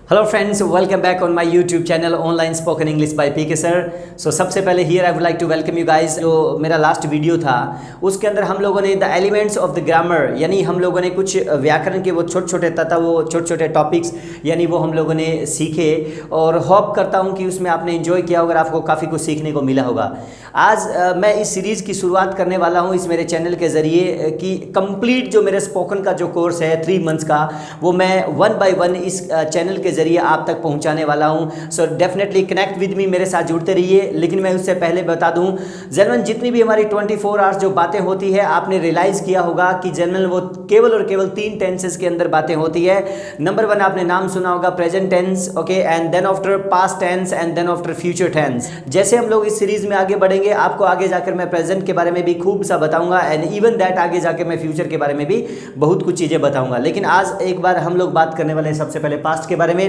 Hello friends, welcome back on my YouTube channel online spoken English by PK sir. So सबसे पहले here I would like to welcome you guys. जो मेरा last video था उसके अंदर हम लोगों ने the elements of the grammar यानी हम लोगों ने कुछ व्याकरण के वो छोटे छोटे तथा वो छोटे छोटे टॉपिक्स यानी वो हम लोगों ने सीखे और होप करता हूँ कि उसमें आपने एंजॉय किया होगा, आपको काफ़ी कुछ सीखने को मिला होगा। आज मैं इस सीरीज़ की शुरुआत करने वाला हूँ इस मेरे चैनल के ज़रिए कि कंप्लीट जो मेरे स्पोकन का जो कोर्स है 3 मंथ्स का वो मैं 1 बाय 1 इस चैनल के ज़रिए आप तक पहुंचाने वाला हूं। So definitely connect with me, मेरे साथ जुड़ते रहिए। लेकिन मैं उससे पहले बता दूं, जनरल जितनी भी हमारी 24 आवर्स जो बातें होती है, आपने रियलाइज़ किया होगा कि जनरल वो केवल और केवल 3 टेंसेस के अंदर बातें होती है। नंबर 1 आपने नाम सुना होगा present tense, okay, and then after past tense and then after future tense. जैसे हम लोग इस सीरीज़ में आगे बढ़ेंगे, आपको आगे जाकर मैं प्रेजेंट के बारे में भी खूब सा बताऊंगा एंड इवन दैट आगे जाकर मैं फ्यूचर के बारे में भी बहुत कुछ चीज़ें बताऊंगा। लेकिन आज एक बार हम लोग बात करने वाले हैं सबसे पहले पास्ट के बारे में।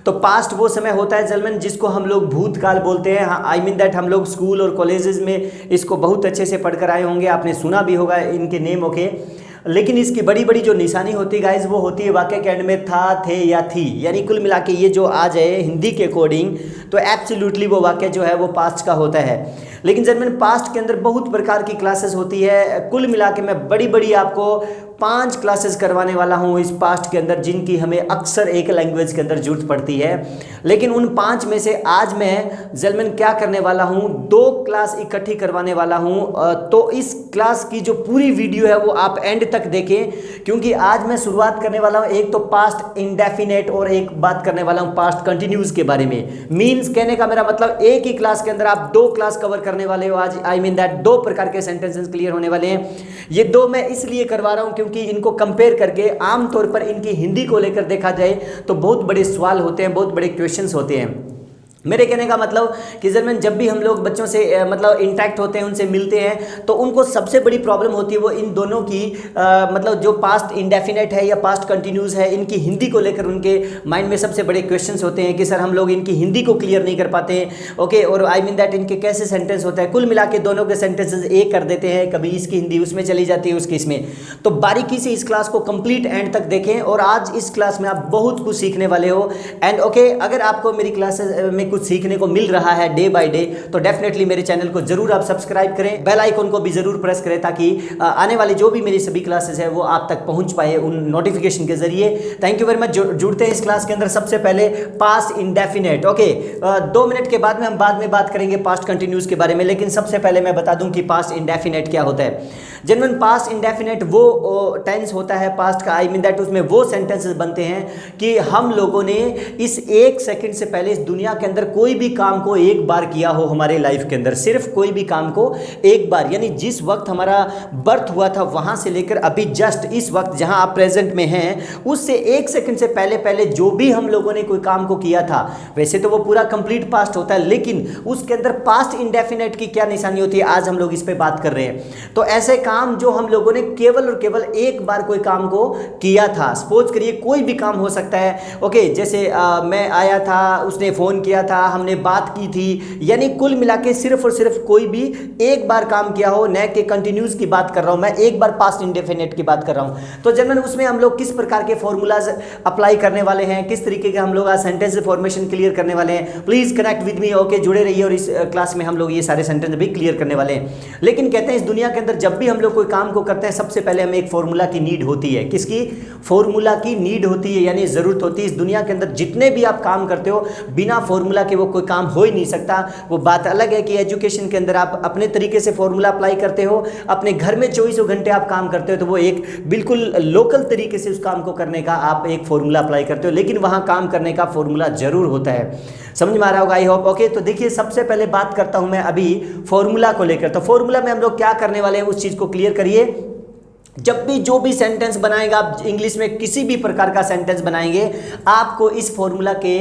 तो पास्ट वो समय होता है जलमन जिसको हम लोग भूतकाल बोलते हैं। आई मीन दैट हम लोग स्कूल और कॉलेजेस में इसको बहुत अच्छे से पढ़कर आए होंगे, आपने सुना भी होगा इनके नेम, ओके। लेकिन इसकी बड़ी बड़ी जो निशानी होती है गाइज वो होती है वाक्य के एंड में था, थे या थी, यानी कुल मिला के ये जो आ जाए हिंदी के अकॉर्डिंग तो एब्सोल्युटली वो वाक्य जो है वो पास्ट का होता है। लेकिन जर्मन पास्ट के अंदर बहुत प्रकार की क्लासेस होती है। कुल मिला के मैं बड़ी बड़ी आपको 5 क्लासेस करवाने वाला हूँ इस पास्ट के अंदर, जिनकी हमें अक्सर एक लैंग्वेज के अंदर जरूरत पड़ती है। लेकिन उन 5 में से आज मैं जर्मन क्या करने वाला हूँ, 2 क्लास इकट्ठी करवाने वाला हूँ। तो इस क्लास की जो पूरी वीडियो है वो आप एंड तक देखें, क्योंकि आज मैं शुरुआत करने वाला हूँ एक तो पास्ट इंडेफिनेट और एक बात करने वाला हूँ पास्ट कंटिन्यूस के बारे में। मीन्स कहने का मेरा मतलब एक ही क्लास के अंदर आप 2 क्लास कवर करने वाले हो आज। आई मीन दैट 2 प्रकार के सेंटेंसेस क्लियर होने वाले हैं। ये 2 मैं इसलिए करवा रहा हूँ क्योंकि इनको कंपेयर करके आमतौर पर इनकी हिंदी को लेकर देखा जाए तो बहुत बड़े सवाल होते हैं, बहुत बड़े क्वेश्चंस होते हैं। मेरे कहने का मतलब कि जब भी हम लोग बच्चों से मतलब इंटरेक्ट होते हैं, उनसे मिलते हैं, तो उनको सबसे बड़ी प्रॉब्लम होती है वो इन दोनों की मतलब जो पास्ट इंडेफिनेट है या पास्ट कंटिन्यूस है, इनकी हिंदी को लेकर उनके माइंड में सबसे बड़े क्वेश्चंस होते हैं कि सर हम लोग इनकी हिंदी को क्लियर नहीं कर पाते हैं, ओके। और आई मीन दैट इनके कैसे सेंटेंस होता है, कुल मिला के दोनों के सेंटेंसेस एक कर देते हैं, कभी इसकी हिंदी उसमें चली जाती है उसकी इसमें। तो बारीकी से इस क्लास को कंप्लीट एंड तक देखें और आज इस क्लास में आप बहुत कुछ सीखने वाले हो। एंड ओके, अगर आपको मेरी क्लासेस में कुछ सीखने को मिल रहा है डे बाय डे तो डेफिनेटली मेरे चैनल को जरूर आप सब्सक्राइब करें, बेल आइकन को भी जरूर प्रेस करें ताकि आने वाली जो भी मेरी सभी क्लासेस है वो आप तक पहुंच पाए उन नोटिफिकेशन के जरिए। Thank you very much. जुड़ते हैं इस क्लास के अंदर। सबसे पहले पास्ट इंडेफिनेट, ओके। 2 मिनट के बाद में हम बाद में बात करेंगे पास्ट कंटिन्यूस के बारे में, लेकिन सबसे पहले मैं बता दूं कि पास्ट इंडेफिनेट क्या होता है। जनरल पास्ट इंडेफिनेट वो टेंस होता है पास्ट का, आई मीन दैट उसमें वो सेंटेंसेस बनते हैं कि हम लोगों ने इस 1 सेकंड से पहले इस दुनिया के अंदर कोई भी काम को एक बार किया हो हमारे लाइफ के अंदर, सिर्फ कोई भी काम को एक बार, यानी जिस वक्त हमारा बर्थ हुआ था वहां से लेकर अभी जस्ट इस वक्त जहां आप प्रेजेंट में हैं उससे 1 सेकंड से पहले पहले जो भी हम लोगों ने कोई काम को किया था, वैसे तो वो पूरा कंप्लीट पास्ट होता है, लेकिन उसके अंदर पास्ट इंडेफिनेट की क्या निशानी होती है आज हम लोग इस पे बात कर रहे हैं। तो ऐसे काम जो हम लोगों ने केवल और केवल एक बार कोई काम को किया था, सपोज करिए कोई भी काम हो सकता है, ओके। जैसे मैं आया था, उसने फोन किया था, हमने बात की थी, यानी कुल मिला के सिर्फ और सिर्फ कोई भी एक बार काम किया हो, न कि कंटिन्यूस की बात कर रहा हूं मैं, एक बार पास्ट इंडेफिनेट की बात कर रहा हूं। तो जनरल उसमें हम लोग किस प्रकार के फॉर्मूलाज अप्लाई करने वाले हैं, किस तरीके के हम लोग आज सेंटेंस फॉर्मेशन क्लियर करने वाले हैं, please connect with me, okay. जुड़े रहिए और इस क्लास में हम लोग ये सारे सेंटेंस भी क्लियर करने वाले हैं। लेकिन कहते हैं इस दुनिया के अंदर जब भी हम लोग कोई काम को करते हैं सबसे पहले हमें एक फॉर्मूला की नीड होती है। किसकी? फॉर्मूला की नीड होती है, यानी जरूरत होती है। इस दुनिया के अंदर जितने भी आप काम करते हो बिना फॉर्मूला के वो कोई काम हो ही नहीं सकता। वो बात अलग है कि एजुकेशन के अंदर आप अपने तरीके से फॉर्मूला अप्लाई करते हो, अपने घर में 24 घंटे आप काम करते हो, तो वो एक बिल्कुल लोकल तरीके से उस काम को करने का आप एक फॉर्मूला अप्लाई करते हो, लेकिन वहां काम करने का फॉर्मूला जरूर होता है। समझ में आ रहा होगा, आई होप, ओके। तो देखिए सबसे पहले बात करता हूं मैं अभी फॉर्मूला को लेकर। तो फॉर्मूला में हम लोग क्या करने वाले हैं उस चीज को क्लियर करिए। जब भी जो भी सेंटेंस बनाएगा आप इंग्लिश में, किसी भी प्रकार का सेंटेंस बनाएंगे, आपको इस फॉर्मूला के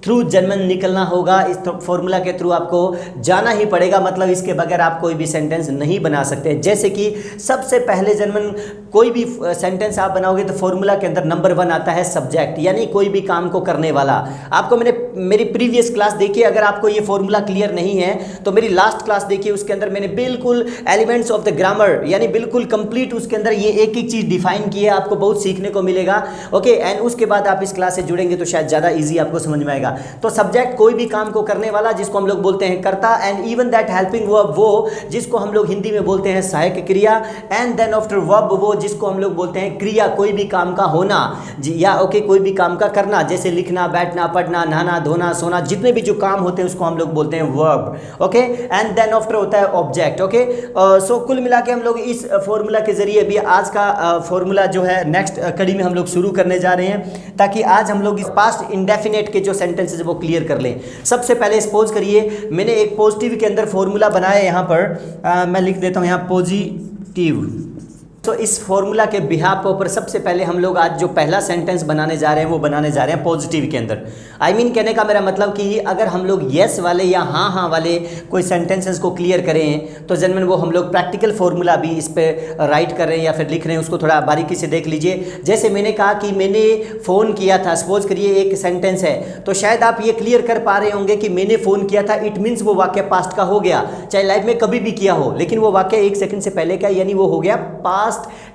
थ्रू जर्मन निकलना होगा, इस फॉर्मूला के थ्रू आपको जाना ही पड़ेगा। मतलब इसके बगैर आप कोई भी सेंटेंस नहीं बना सकते। जैसे कि सबसे पहले जर्मन कोई भी सेंटेंस आप बनाओगे तो फॉर्मूला के अंदर नंबर 1 आता है सब्जेक्ट, यानी कोई भी काम को करने वाला। आपको मैंने मेरी प्रीवियस क्लास देखिए, अगर आपको ये फॉर्मूला क्लियर नहीं है तो मेरी लास्ट क्लास देखिए, उसके अंदर मैंने बिल्कुल एलिमेंट्स ऑफ द ग्रामर यानी बिल्कुल कंप्लीट उसके अंदर ये एक एक चीज डिफाइन की है, आपको बहुत सीखने को मिलेगा। ओके, एंड उसके बाद आप इस क्लास से जुड़ेंगे तो शायद ज़्यादा ईजी आपको समझ में आएगा। तो सब्जेक्ट कोई भी काम को करने वाला जिसको हम लोग बोलते हैं कर्ता, and even that helping verb वो जिसको हम लोग हिंदी में बोलते हैं सहायक क्रिया, एंड देन आफ्टर वर्ब वो जिसको हम लोग बोलते हैं क्रिया, कोई भी काम का होना या ओके कोई भी काम का करना, जैसे लिखना, बैठना, पढ़ना, नहाना, धोना, सोना, जितने भी जो काम होते हैं उसको हम लोग बोलते हैं verb. Okay, and then after होता है ऑब्जेक्ट। ओके, सो कुल मिला के हम लोग इस फॉर्मूला के जरिए भी आज का फॉर्मूला जो है नेक्स्ट कड़ी में हम लोग शुरू करने जा रहे हैं, ताकि आज हम लोग इस पास्ट इंडेफिनेट के जो सेंटेंसेस वो क्लियर कर लें। सबसे पहले सपोज करिए मैंने एक पॉजिटिव के अंदर फॉर्मूला बनाया, यहाँ पर मैं लिख देता हूँ यहाँ पॉजिटिव। तो इस फॉर्मूला के बिहाफ पर सबसे पहले हम लोग आज जो पहला सेंटेंस बनाने जा रहे हैं वो बनाने जा रहे हैं पॉजिटिव के अंदर। आई मीन कहने का मेरा मतलब कि अगर हम लोग येस वाले या हाँ हाँ वाले कोई सेंटेंसेस को क्लियर करें तो जनरल वो हम लोग प्रैक्टिकल फॉर्मूला भी इस पर राइट कर रहे हैं या फिर लिख रहे हैं, उसको थोड़ा बारीकी से देख लीजिए। जैसे मैंने कहा कि मैंने फ़ोन किया था, सपोज करिए एक सेंटेंस है, तो शायद आप ये क्लियर कर पा रहे होंगे कि मैंने फ़ोन किया था, इट मीन्स वो वाक्य पास्ट का हो गया, चाहे लाइफ में कभी भी किया हो, लेकिन वो वाक्य 1 सेकंड से पहले का, यानी वो हो गया पास्ट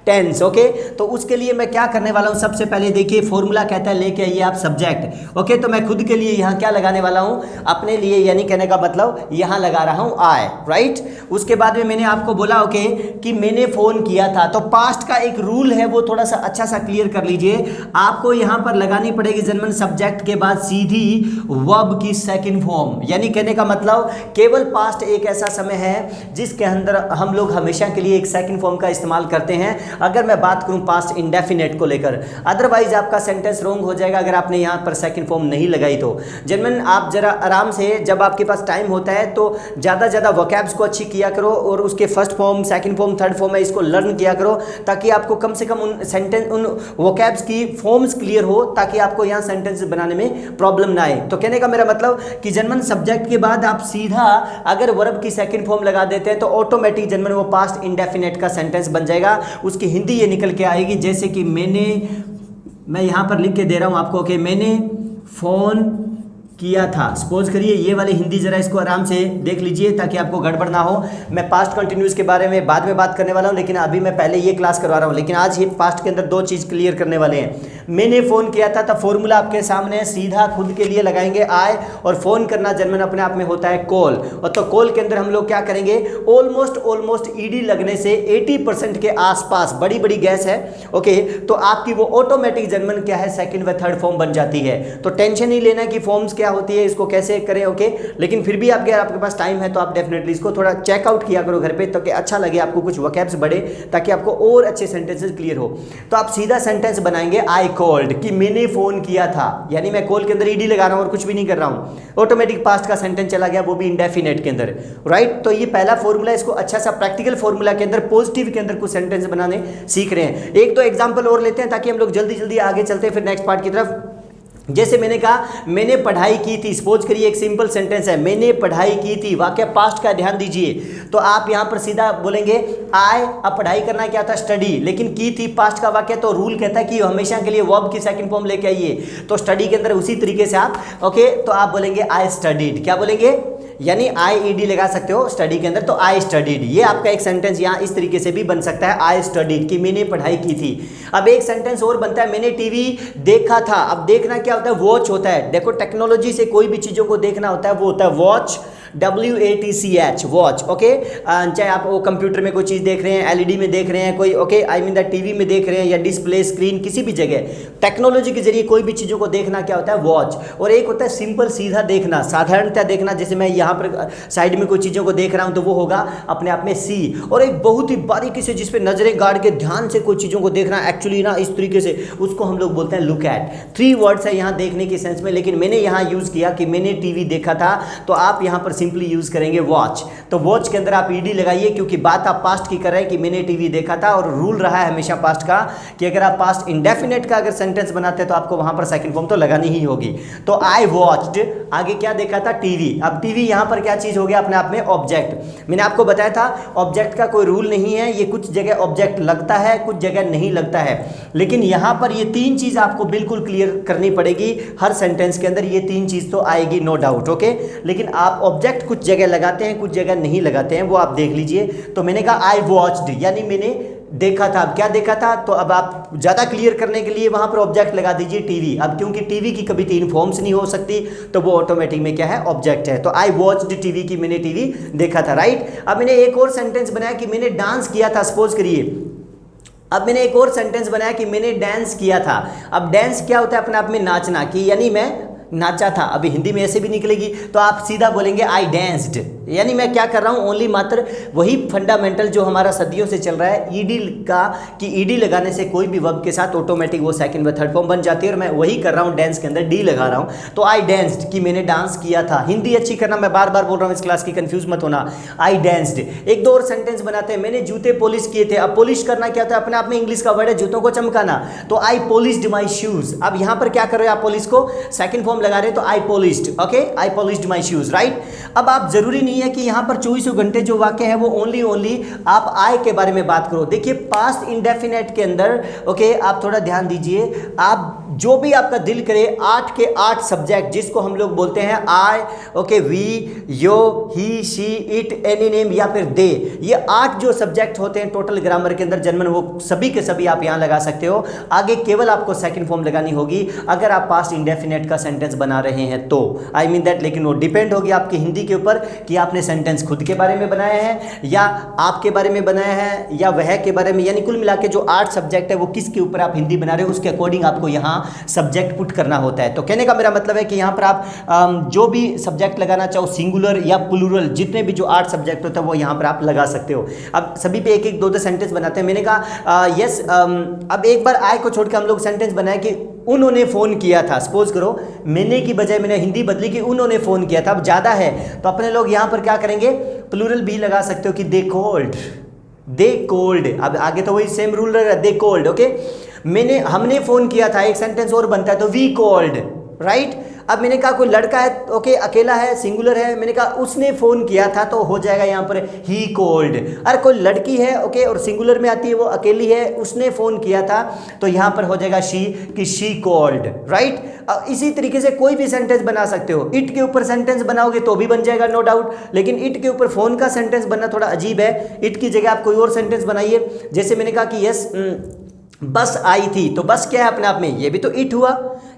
टेंस। ओके, तो उसके लिए मैं क्या करने वाला हूं, सबसे पहले देखिए फॉर्मूला कहता है लेके आइए आप सब्जेक्ट। ओके, तो मैं खुद के लिए यहां क्या लगाने वाला हूं, अपने लिए, यानी कहने का मतलब यहां लगा रहा हूं आई, राइट। उसके बाद में मैंने आपको बोला ओके कि मैंने फोन किया था, तो पास्ट का एक रूल है वो थोड़ा सा अच्छा सा क्लियर कर लीजिए। आपको यहां पर लगानी पड़ेगी जर्मन सब्जेक्ट के बाद सीधी वर्ब की सेकंड फॉर्म, यानी कहने का मतलब केवल पास्ट एक ऐसा समय है जिसके अंदर हम लोग हमेशा के लिए एक सेकंड फॉर्म का इस्तेमाल करते हैं, अगर मैं बात करूं पास्ट इंडेफिनेट को लेकर। अदरवाइज आपका सेंटेंस रॉन्ग हो जाएगा अगर आपने यहां पर सेकंड फॉर्म नहीं लगाई तो। जनरल आप जरा आराम से, जब आपके पास टाइम होता है तो ज़्यादा वोकैब्स को अच्छी किया करो और उसके first form, second form, third form है इसको लर्न किया करो, ताकि आपको कम से कम उन सेंटेंस, उन वोकैब्स की फॉर्म्स क्लियर हो, ताकि आपको यहाँ सेंटेंस बनाने में प्रॉब्लम ना आए। तो कहने का मेरा मतलब कि जनरल सब्जेक्ट के बाद आप सीधा अगर वर्ब की सेकंड फॉर्म लगा देते हैं तो ऑटोमेटिक जनरल वो पास्ट इंडेफिनेट का सेंटेंस बन जाएगा। उसकी हिंदी ये निकल के आएगी जैसे कि मैं यहां पर लिख के दे रहा हूं आपको कि मैंने फोन किया था। सपोज करिए ये वाली हिंदी जरा इसको आराम से देख लीजिए ताकि आपको गड़बड़ ना हो। मैं पास्ट कंटिन्यूस के बारे में बाद में बात करने वाला हूं, लेकिन अभी मैं पहले ये क्लास करवा रहा हूं। लेकिन आज ये पास्ट के अंदर 2 चीज़ क्लियर करने वाले हैं। मैंने फ़ोन किया था, तो फॉर्मूला आपके सामने है, सीधा खुद के लिए लगाएंगे आए, और फ़ोन करना जर्मन अपने आप में होता है कॉल। और तो कॉल के अंदर हम लोग क्या करेंगे, ऑलमोस्ट ईडी लगने से 80% के आसपास बड़ी बड़ी गैस है। ओके, तो आपकी वो ऑटोमेटिक जर्मन क्या है, सेकंड व थर्ड फॉर्म बन जाती है। तो टेंशन नहीं लेना कि फॉर्म्स क्या होती है, इसको कैसे करें। ओके, लेकिन फिर भी आपके पास टाइम है तो आप डेफिनेटली इसको थोड़ा चेकआउट किया करो घर पे, तो कि अच्छा लगे आपको, कुछ वोकैब्स बढ़े, ताकि आपको और अच्छे सेंटेंसेस क्लियर हो। तो आप सीधा सेंटेंस बनाएंगे आई कॉल्ड, कि मैंने फोन किया था, यानी मैं कॉल के अंदर ईडी लगा रहा हूं और कुछ भी नहीं कर रहा हूं, ऑटोमेटिक पास्ट का सेंटेंस चला गया, वो भी इंडेफिनेट के अंदर, राइट। तो ये पहला फॉर्मूला, इसको अच्छा सा प्रैक्टिकल फॉर्मूला के अंदर पॉजिटिव के अंदर कुछ सेंटेंस बनाने सीख रहे हैं। 1-2 एग्जांपल और लेते हैं ताकि हम लोग जल्दी आगे चलते हैं फिर नेक्स्ट पार्ट की तरफ। जैसे मैंने कहा मैंने पढ़ाई की थी, सपोज करिए एक सिंपल सेंटेंस है, मैंने पढ़ाई की थी, वाक्य पास्ट का, ध्यान दीजिए। तो आप यहां पर सीधा बोलेंगे आई, अब पढ़ाई करना क्या था, स्टडी, लेकिन की थी पास्ट का वाक्य, तो रूल कहता है कि हमेशा के लिए वर्ब की सेकंड फॉर्म लेके आइए। तो स्टडी के अंदर उसी तरीके से आप ओके, तो आप बोलेंगे आई स्टडीड, क्या बोलेंगे, यानी आई ईडी लगा सकते हो स्टडी के अंदर, तो आई स्टडीड। ये आपका एक सेंटेंस यहाँ इस तरीके से भी बन सकता है, आई स्टडीड, कि मैंने पढ़ाई की थी। अब एक सेंटेंस और बनता है, मैंने टीवी देखा था। अब देखना क्या होता है, वॉच होता है। देखो टेक्नोलॉजी से कोई भी चीज़ों को देखना होता है, वो होता है वॉच, WATCH, वॉच। ओके, चाहे आप वो कंप्यूटर में कोई चीज़ देख रहे हैं, LED में देख रहे हैं कोई, okay, I mean that TV में देख रहे हैं, या डिस्प्ले स्क्रीन, किसी भी जगह टेक्नोलॉजी के जरिए कोई भी चीज़ों को देखना क्या होता है, वॉच। और एक होता है सिंपल सीधा देखना, साधारणतः देखना, जैसे मैं यहाँ पर साइड में कोई चीज़ों को देख रहा हूँ तो वो होगा अपने आप में सी। और एक बहुत ही बारीकी से जिस पे नजरें गाड़ के ध्यान से कोई चीज़ों को देखना, एक्चुअली ना इस तरीके से, उसको हम लोग बोलते हैं लुक एट। 3 वर्ड्स है यहाँ देखने के सेंस में, लेकिन मैंने यहाँ यूज़ किया कि मैंने टीवी देखा था, तो आप यहाँ पर सिंपली यूज करेंगे वॉच। तो वॉच के अंदर आप ईडी लगाइए, क्योंकि बात आप पास्ट की कर रहे हैं कि मैंने टीवी देखा था, और रूल रहा है हमेशा पास्ट का कि अगर आप पास्ट इंडेफिनेट का अगर सेंटेंस बनाते हैं तो आपको वहां पर सेकंड फॉर्म तो लगानी ही होगी। तो आई वॉच्ड, आगे क्या देखा था, टीवी। अब टीवी यहां पर क्या चीज हो गया अपने आप में, ऑब्जेक्ट। मैंने आपको बताया था ऑब्जेक्ट का कोई रूल नहीं है, ये कुछ जगह ऑब्जेक्ट लगता है, कुछ जगह नहीं लगता है, लेकिन यहां पर ये तीन चीज आपको बिल्कुल क्लियर करनी पड़ेगी हर सेंटेंस के अंदर। ये तीन चीज तो आएगी नो डाउट, ओके। लेकिन आप ऑब्जेक्ट कुछ जगह लगाते हैं, कुछ जगह नहीं लगाते हैं, वो आप देख लीजिए। तो मैंने कहा आई वॉच्ड, यानी मैंने देखा था। अब क्या देखा था, तो अब आप ज्यादा क्लियर करने के लिए वहां पर ऑब्जेक्ट लगा दीजिए टीवी। अब क्योंकि टीवी की कभी तीन फॉर्म्स नहीं हो सकती, तो वो ऑटोमेटिक में क्या है, ऑब्जेक्ट है। तो आई वॉच्ड टीवी की मैंने टीवी देखा था, राइट। अब मैंने एक और सेंटेंस बनाया कि मैंने डांस किया था, सपोज करिए। अब मैंने एक और सेंटेंस बनाया कि मैंने डांस किया था। अब डांस क्या होता है अपने आप में, नाचना, कि यानी मैं नाचा था। अभी हिंदी में ऐसे भी निकलेगी, तो आप सीधा बोलेंगे आई डांस्ड, यानी मैं क्या कर रहा हूं, ओनली मात्र वही फंडामेंटल जो हमारा सदियों से चल रहा है ईडी का, कि ईडी लगाने से कोई भी वर्ब के साथ ऑटोमेटिक वो सेकंड व थर्ड फॉर्म बन जाती है, और मैं वही कर रहा हूं, डांस के अंदर डी लगा रहा हूं। तो आई डांस्ड कि मैंने डांस किया था। हिंदी अच्छी करना, मैं बार बार बोल रहा हूं इस क्लास की, कंफ्यूज मत होना। I danced. एक दो और सेंटेंस बनाते हैं, मैंने जूते पॉलिश किए थे। अब पॉलिश करना क्या था, अपने आप में इंग्लिश का वर्ड है, जूतों को चमकाना। तो आई पॉलिश्ड माई शूज। अब यहां पर क्या कर रहे हो आप, पॉलिश को सेकंड फॉर्म लगा रहे हो, तो I polished, okay, I polished my shoes, right. अब आप जरूरी नहीं है कि यहां पर 24 घंटे जो वाक्य है वो ओनली आप आई के बारे में बात करो। देखिए पास्ट इंडेफिनेट के अंदर, ओके, आप थोड़ा ध्यान दीजिए, आप जो भी आपका दिल करे 8 के 8 सब्जेक्ट, जिसको हम लोग बोलते हैं I, okay, we, you, he, she, it, any name या फिर दे, ये 8 जो सब्जेक्ट होते हैं टोटल ग्रामर के अंदर जनरल, वो सभी के सभी आप यहां लगा सकते हो। आगे केवल आपको सेकंड फॉर्म लगानी होगी अगर आप पास्ट इंडेफिनेट का सेंटेंस बना रहे हैं तो, आई मीन दैट। लेकिन वो डिपेंड होगी आपकी हिंदी के ऊपर कि आपने सेंटेंस खुद के बारे में बनाया है या आपके बारे में बनाया है या वह के बारे में, यानी कुल मिला के जो 8 सब्जेक्ट है वो किसके ऊपर आप हिंदी बना रहे हो, उसके अकॉर्डिंग आपको यहाँ सब्जेक्ट पुट करना होता है। तो कहने का मेरा मतलब है कि यहाँ पर आप जो भी सब्जेक्ट लगाना चाहो, सिंगुलर या प्लूरल, जितने भी जो 8 सब्जेक्ट होता है वो यहाँ पर आप लगा सकते हो। अब सभी पे एक एक दो दो सेंटेंस बनाते हैं। मैंने कहा यस, अब एक बार आय को छोड़कर हम लोग सेंटेंस बनाए कि उन्होंने फ़ोन किया था। सपोज करो मैंने की बजाय मैंने हिंदी बदली कि उन्होंने फ़ोन किया था। अब ज़्यादा है तो अपने लोग यहाँ पर क्या करेंगे, प्लूरल भी लगा सकते हो कि दे कॉल्ड, दे कॉल्ड। अब आगे तो वही सेम रूल रहेगा, दे कॉल्ड, ओके। हमने फ़ोन किया था, एक सेंटेंस और बनता है तो वी कॉल्ड, राइट। अब मैंने कहा कोई लड़का है, ओके, अकेला है, सिंगुलर है, मैंने कहा उसने फ़ोन किया था, तो हो जाएगा यहाँ पर ही कॉल्ड। अरे कोई लड़की है, ओके, और सिंगुलर में आती है, वो अकेली है, उसने फ़ोन किया था, तो यहाँ पर हो जाएगा शी, कि शी कॉल्ड, राइट। इसी तरीके से कोई भी सेंटेंस बना सकते हो। इट के ऊपर सेंटेंस बनाओगे तो भी बन जाएगा, नो डाउट, लेकिन इट के ऊपर फ़ोन का सेंटेंस बनना थोड़ा अजीब है। इट की जगह आप कोई और सेंटेंस बनाइए। जैसे मैंने कहा कि यस बस आई थी, तो बस क्या है अपने आप में, ये भी तो इट हुआ,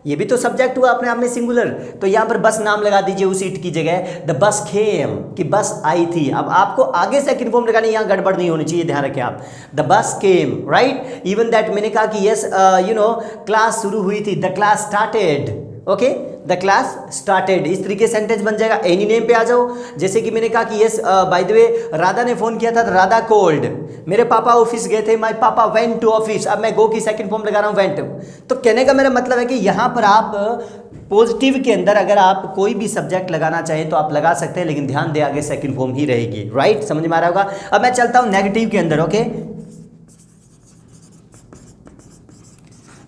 ये भी तो सब्जेक्ट हुआ अपने आप में सिंगुलर, तो यहाँ पर बस नाम लगा दीजिए उस इट की जगह, द बस केम, कि बस आई थी। अब आपको आगे सेकंड फॉर्म लगानी, यहाँ गड़बड़ नहीं होनी चाहिए, ध्यान रखें आप, the bus came, right. Even that मैंने कहा कि यस क्लास शुरू हुई थी, the class started, okay, the class started. इस तरीके सेंटेंस बन जाएगा। एनी नेम पे आ जाओ, जैसे कि मैंने कहा कि yes by the way Radha ने फोन किया था, राधा कॉल्ड। मेरे पापा ऑफिस गए थे, माय पापा वेंट टू ऑफिस। अब मैं गो की सेकंड फॉर्म लगा रहा हूँ, वेंट। तो कहने का मेरा मतलब है कि यहाँ पर आप पॉजिटिव के अंदर अगर आप कोई भी सब्जेक्ट लगाना चाहें तो आप लगा सकते हैं, लेकिन ध्यान दे आगे सेकंड फॉर्म ही रहेगी, राइट। समझ में आ रहा होगा। अब मैं चलता हूँ नेगेटिव के अंदर, ओके।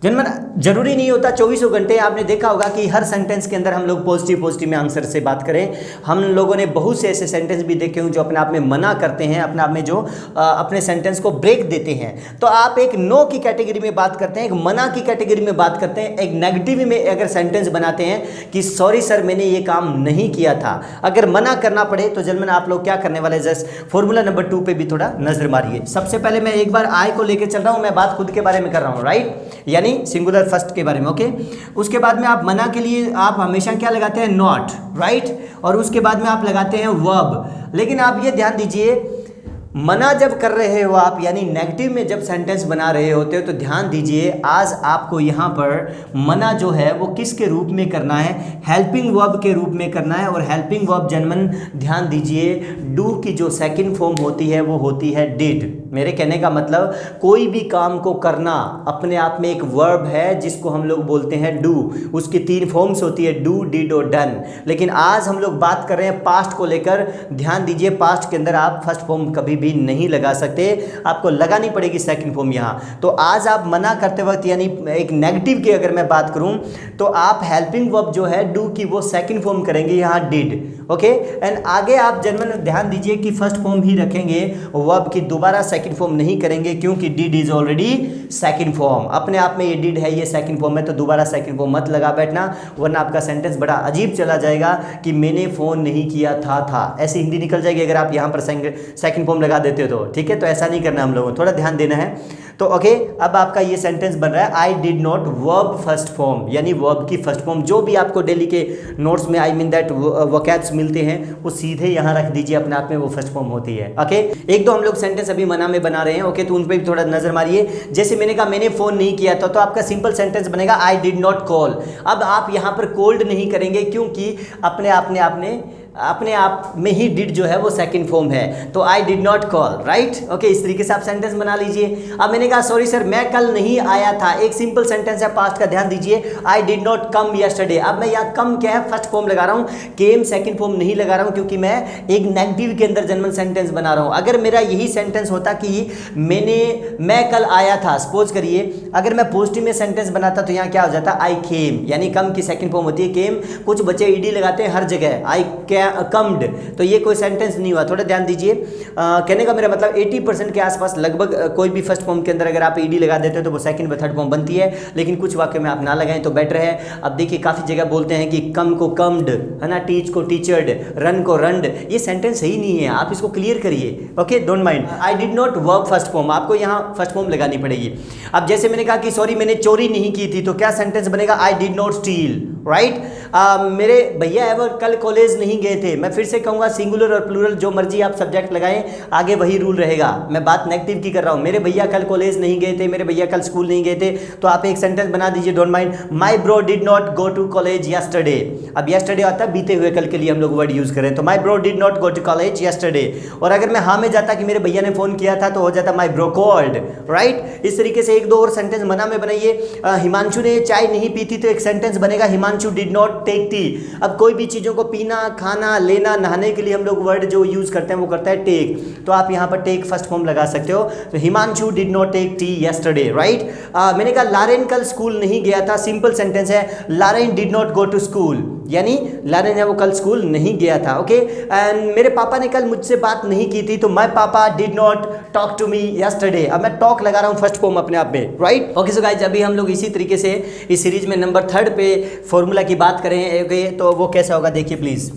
जनरल जरूरी नहीं होता 24 घंटे, आपने देखा होगा कि हर सेंटेंस के अंदर हम लोग पॉजिटिव में आंसर से बात करें। हम लोगों ने बहुत से ऐसे सेंटेंस भी देखे हों जो अपने आप में मना करते हैं, अपने आप में जो अपने सेंटेंस को ब्रेक देते हैं। तो आप एक नो की कैटेगरी में बात करते हैं, एक मना की कैटेगरी में बात करते हैं, एक नेगेटिव में अगर सेंटेंस बनाते हैं कि सॉरी सर मैंने ये काम नहीं किया था। अगर मना करना पड़े तो जनरल आप लोग क्या करने वाले, जस्ट फॉर्मूला नंबर 2 पे भी थोड़ा नजर मारिए। सबसे पहले मैं एक बार आई को लेकर चल रहा हूँ, मैं बात खुद के बारे में कर रहा हूँ, राइट, यानी सिंगुलर फर्स्ट के बारे में, ओके। उसके बाद में आप मना के लिए आप हमेशा क्या लगाते हैं, नॉट, राइट। और उसके बाद में आप लगाते हैं वर्ब। लेकिन आप ये ध्यान दीजिए मना जब कर रहे हो आप, यानी नेगेटिव में जब सेंटेंस बना रहे होते हो, तो ध्यान दीजिए आज आपको यहाँ पर मना जो है वो किसके रूप में करना है, हेल्पिंग वर्ब के रूप में करना है। और हेल्पिंग वर्ब जनमन ध्यान दीजिए, डू की जो सेकंड फॉर्म होती है वो होती है डिड। मेरे कहने का मतलब कोई भी काम को करना अपने आप में एक वर्ब है जिसको हम लोग बोलते हैं डू। उसकी 3 फॉर्म्स होती है, डू, डिड और डन। लेकिन आज हम लोग बात कर रहे हैं पास्ट को लेकर। ध्यान दीजिए, पास्ट के अंदर आप फर्स्ट फॉर्म कभी भी नहीं लगा सकते, आपको लगानी पड़ेगी सेकंड फॉर्म यहाँ। तो आज आप मना करते वक्त, यानी एक नेगेटिव की अगर मैं बात करूं, तो आप हेल्पिंग वर्ब जो है डू की वो सेकंड फॉर्म करेंगे यहाँ डिड। ओके, एंड आगे आप जनरल ध्यान दीजिए कि फर्स्ट फॉर्म ही रखेंगे, वर्ब की दोबारा सेकंड फॉर्म नहीं करेंगे, क्योंकि did is already second form. अपने आप में ये डिड है, ये सेकंड फॉर्म है, तो दोबारा सेकंड फॉर्म मत लगा बैठना, वरना आपका सेंटेंस बड़ा अजीब चला जाएगा कि मैंने फोन नहीं किया था। ऐसी हिंदी निकल जाएगी अगर आप यहाँ पर सेकंड फॉर्म लगा देते हो तो। ठीक है, तो ऐसा नहीं करना हम लोगों को, थोड़ा ध्यान देना है। तो ओके, अब आपका ये सेंटेंस बन रहा है I did not, verb first form, यानी वर्ब की फर्स्ट फॉर्म। जो भी आपको डेली के नोट्स में आई मीन दैट वोकैब्स मिलते हैं वो सीधे यहाँ रख दीजिए, अपने आप में वो फर्स्ट फॉर्म होती है। ओके, एक दो हम लोग सेंटेंस अभी मना में बना रहे हैं। ओके, तो उन पर भी थोड़ा नजर मारिए। जैसे मैंने कहा मैंने फोन नहीं किया था, तो आपका सिंपल सेंटेंस बनेगा आई डिड नॉट कॉल। अब आप यहाँ पर कोल्ड नहीं करेंगे, क्योंकि अपने आप में ही डिड जो है वो सेकंड फॉर्म है, तो I did not call, right. Okay, इस तरीके से आप सेंटेंस बना लीजिए। अब मैंने कहा सॉरी सर मैं कल नहीं आया था, एक सिंपल सेंटेंस है पास्ट का, ध्यान दीजिए I did not come yesterday. अब मैं यहाँ कम क्या है, फर्स्ट फॉर्म लगा रहा हूँ, केम सेकंड फॉर्म नहीं लगा रहा हूँ, क्योंकि मैं एक नेगेटिव के अंदर जनरल सेंटेंस बना रहा हूँ। अगर मेरा यही सेंटेंस होता कि मैं कल आया था, सपोज करिए अगर मैं पॉजिटिव में सेंटेंस बनाता, तो यहाँ क्या हो जाता, आई केम, यानी कम की सेकंड फॉर्म होती है केम। कुछ बच्चे ईडी लगाते हैं हर जगह, आई कम्ड, तो ये कोई सेंटेंस नहीं हुआ। थोड़ा ध्यान दीजिए, कहने का मेरा मतलब 80% के आसपास लगभग कोई भी फर्स्ट फॉर्म के अंदर अगर आप ईडी लगा देते हो तो वो सेकंड व थर्ड फॉर्म बनती है, लेकिन कुछ वाक्य में आप ना लगाएं तो बेटर है। अब देखिए काफ़ी जगह बोलते हैं कि कम को कम्ड, है ना, टीच को टीचर्ड, रन को रनड, ये सेंटेंस सही नहीं है, आप इसको क्लियर करिए। Okay, don't mind. I did not verb first form, आपको यहाँ फर्स्ट फॉर्म लगानी पड़ेगी। अब जैसे मैंने कहा कि सॉरी मैंने चोरी नहीं की थी, तो क्या सेंटेंस बनेगा, I did not steel, right. मेरे भैया एवर कल कॉलेज नहीं गए थे, मैं फिर से कहूँगा सिंगुलर और प्लूरल जो मर्जी आप सब्जेक्ट लगाएं, आगे वही रूल रहेगा। मैं बात नेगेटिव की कर रहा हूँ, मेरे भैया कल कॉलेज नहीं गए थे, मेरे भैया कल स्कूल नहीं गए थे, तो आप एक सेंटेंस बना दीजिए, don't mind, my bro did not go to college yesterday. अब यस्टरडे आता है बीते हुए कल के लिए हम लोग वर्ड यूज करें, तो my bro did not go to college yesterday. और अगर मैं हाँ में जाता कि मेरे भैया ने फोन किया था, तो हो जाता माई ब्रो कॉल्ड, राइट। इस तरीके से एक दो और सेंटेंस मना में बनाइए। हिमांशु ने चाय नहीं पी थी, तो एक सेंटेंस बनेगा Himanshu did not take tea. अब कोई भी चीज़ों को पीना, खाना, लेना, नहाने के लिए हम लोग वर्ड जो यूज करते हैं वो करता है टेक, तो आप यहाँ पर टेक फर्स्ट फॉर्म लगा सकते हो। तो Himanshu did not take tea yesterday, right. मैंने कहा लारेन कल स्कूल नहीं गया था, सिंपल सेंटेंस है, Lauren did not go to school, यानी लारेन है वो कल स्कूल नहीं गया था। ओके, एंड मेरे पापा ने कल मुझसे बात नहीं की थी, तो my papa did not talk to me yesterday. अब मैं टॉक लगा रहा हूँ फर्स्ट फॉर्म अपने आप में, राइट। ओके, सो गाइस अभी हम लोग इसी तरीके से इस सीरीज में नंबर 3 पे फॉर्मूला की बात करें। ओके, तो वो कैसा होगा देखिए प्लीज।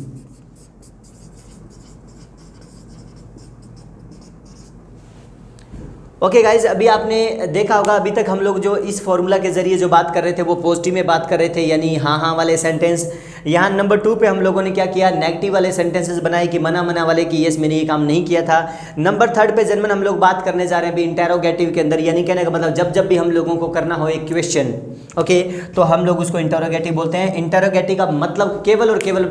ओके गाइज, अभी आपने देखा होगा अभी तक हम लोग जो इस फॉर्मूला के जरिए जो बात कर रहे थे वो पॉजिटिव में बात कर रहे थे, यानी हाँ हाँ वाले सेंटेंस। यहाँ नंबर 2 पे हम लोगों ने क्या किया, नेगेटिव वाले सेंटेंसेस बनाए कि मना मना वाले कि यस मैंने ये काम नहीं किया था। नंबर 3 पे जनरल हम लोग बात करने जा रहे हैं अभी इंटेरोगेटिव के अंदर, यानी कहने का मतलब जब भी हम लोगों को करना हो एक क्वेश्चन, ओके, तो हम लोग उसको इंटेरोगेटिव बोलते हैं। इंटेरोगेटिव का मतलब केवल और केवल